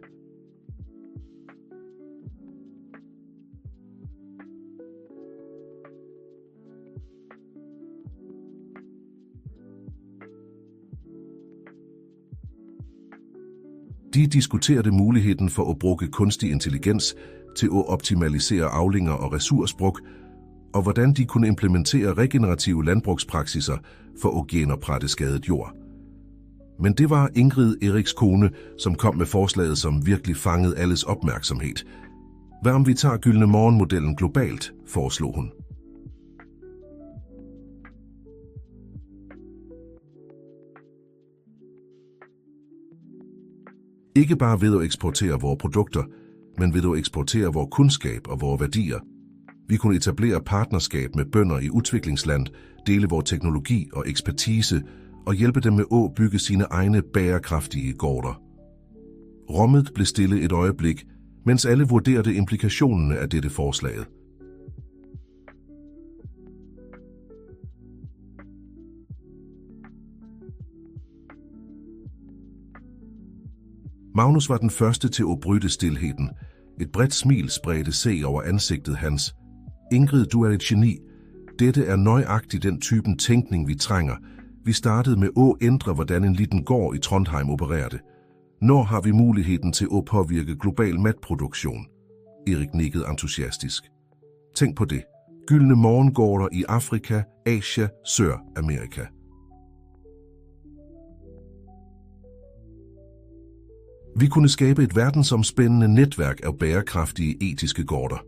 De diskuterede muligheden for at bruge kunstig intelligens til at optimalisere avlinger og ressourcebrug, og hvordan de kunne implementere regenerative landbrugspraksiser for at genoprette skadet jord. Men det var Ingrid, Eriks kone, som kom med forslaget, som virkelig fangede alles opmærksomhed. Hvad om vi tager Gyldne Morgen-modellen globalt, foreslog hun. Ikke bare ved at eksportere vores produkter, men ved at eksportere vores kundskab og vores værdier. Vi kunne etablere partnerskab med bønder i udviklingsland, dele vores teknologi og ekspertise og hjælpe dem med at bygge sine egne bærekraftige gårder. Rummet blev stille et øjeblik, mens alle vurderede implikationerne af dette forslag. Magnus var den første til at bryde stilheden. Et bredt smil spredte sig over ansigtet hans. Ingrid, du er et geni. Dette er nøjagtigt den typen tænkning, vi trænger. Vi startede med at ændre, hvordan en liten gård i Trondheim opererede. Når har vi muligheden til at påvirke global matproduktion? Erik nikkede entusiastisk. Tænk på det. Gyldne morgengårder i Afrika, Asia, Sydamerika. Vi kunne skabe et verdensomspændende netværk af bærekraftige etiske gårder.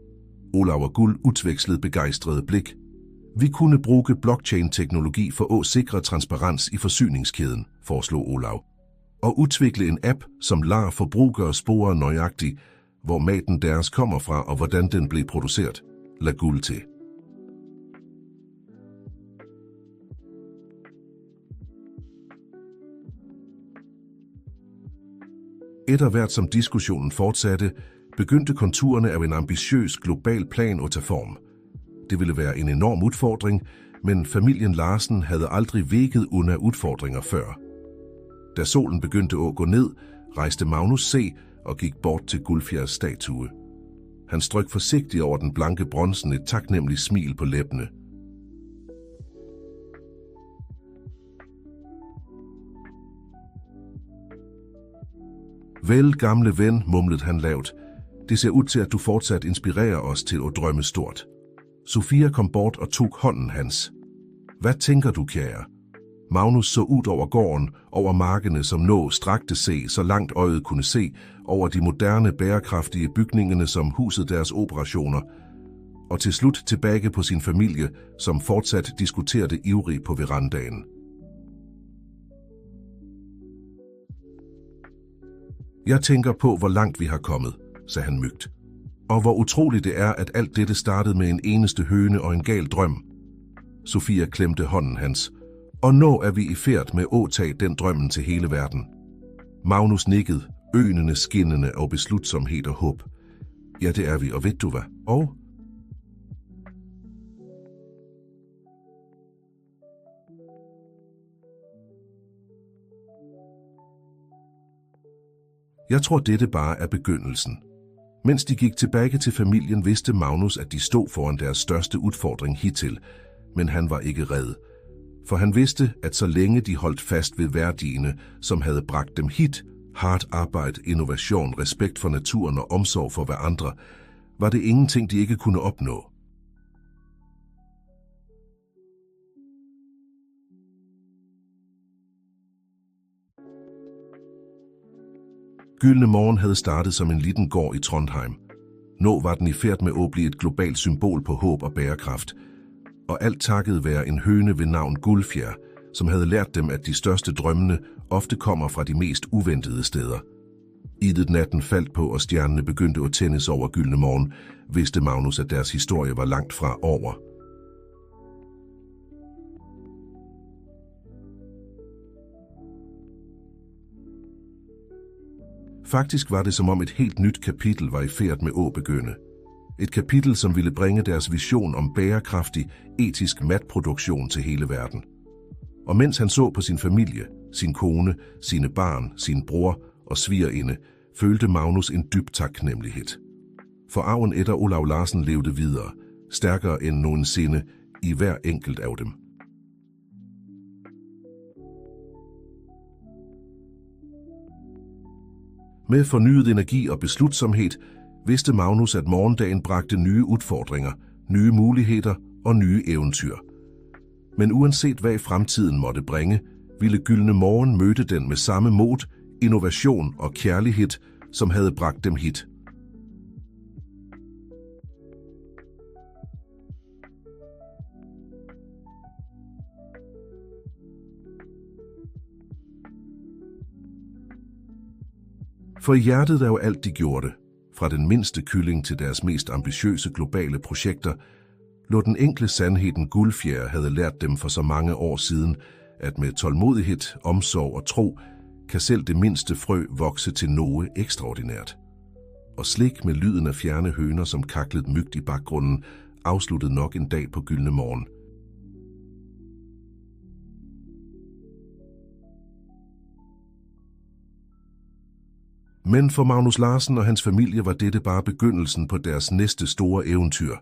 Olav og Guld udvekslede begejstrede blik. Vi kunne bruge blockchain-teknologi for at sikre transparens i forsyningskæden, foreslog Olav. Og udvikle en app, som lader forbrugere spore nøjagtigt, hvor maten deres kommer fra og hvordan den blev produceret, lagde Guld til. Etter hvert som diskussionen fortsatte, begyndte konturerne af en ambitiøs global plan at tage form. Det ville være en enorm udfordring, men familien Larsen havde aldrig vækket under udfordringer før. Da solen begyndte at gå ned, rejste Magnus sig og gik bort til Guldfjers statue. Han strøg forsigtigt over den blanke bronzen et taknemmeligt smil på læbene. Vel, gamle ven, mumlede han lavt. Det ser ud til, at du fortsat inspirerer os til at drømme stort. Sofia kom bort og tog hånden hans. Hvad tænker du, kære? Magnus så ud over gården, over markene, som nå strakte sig, så langt øjet kunne se, over de moderne, bærekraftige bygningerne, som husede deres operationer, og til slut tilbage på sin familie, som fortsat diskuterede ivrigt på verandaen. Jeg tænker på, hvor langt vi har kommet, sagde han mygt. Og hvor utroligt det er, at alt dette startede med en eneste høne og en gal drøm. Sofia klemte hånden hans. Og nå er vi i færd med at tage den drømmen til hele verden. Magnus nikkede, øjnene skinnende og beslutsomhed og håb. Ja, det er vi, og ved du hvad? Og? Jeg tror, dette bare er begyndelsen. Mens de gik tilbage til familien, vidste Magnus, at de stod foran deres største udfordring hittil, men han var ikke red. For han vidste, at så længe de holdt fast ved værdierne, som havde bragt dem hit, hardt arbejde, innovation, respekt for naturen og omsorg for hverandre, var det ingenting, de ikke kunne opnå. Gyldne Morgen havde startet som en lille gård i Trondheim. Nå var den i færd med at blive et globalt symbol på håb og bærekraft. Og alt takket være en høne ved navn Guldfjer, som havde lært dem, at de største drømmene ofte kommer fra de mest uventede steder. Idet natten faldt på, og stjernene begyndte at tændes over Gyldne Morgen, vidste Magnus, at deres historie var langt fra over. Faktisk var det som om et helt nyt kapitel var i færd med at begynde. Et kapitel, som ville bringe deres vision om bærekraftig, etisk matproduktion til hele verden. Og mens han så på sin familie, sin kone, sine barn, sin bror og svigerinde, følte Magnus en dyb taknemmelighed. For arven efter Olav Larsen levede videre, stærkere end nogensinde i hver enkelt af dem. Med fornyet energi og beslutsomhed vidste Magnus, at morgendagen bragte nye udfordringer, nye muligheder og nye eventyr. Men uanset hvad fremtiden måtte bringe, ville Gyldne Morgen møde den med samme mod, innovation og kærlighed, som havde bragt dem hit. For i hjertet er jo alt de gjorde, fra den mindste kylling til deres mest ambitiøse globale projekter, lå den enkle sandheden Guldfjer havde lært dem for så mange år siden, at med tålmodighed, omsorg og tro, kan selv det mindste frø vokse til noget ekstraordinært. Og slik med lyden af fjerne høner, som kaklede mygt i baggrunden, afsluttede nok en dag på Gyldne Morgen. Men for Magnus Larsen og hans familie var dette bare begyndelsen på deres næste store eventyr.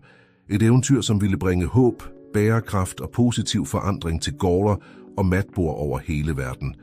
Et eventyr, som ville bringe håb, bærekraft og positiv forandring til gårder og matbord over hele verden.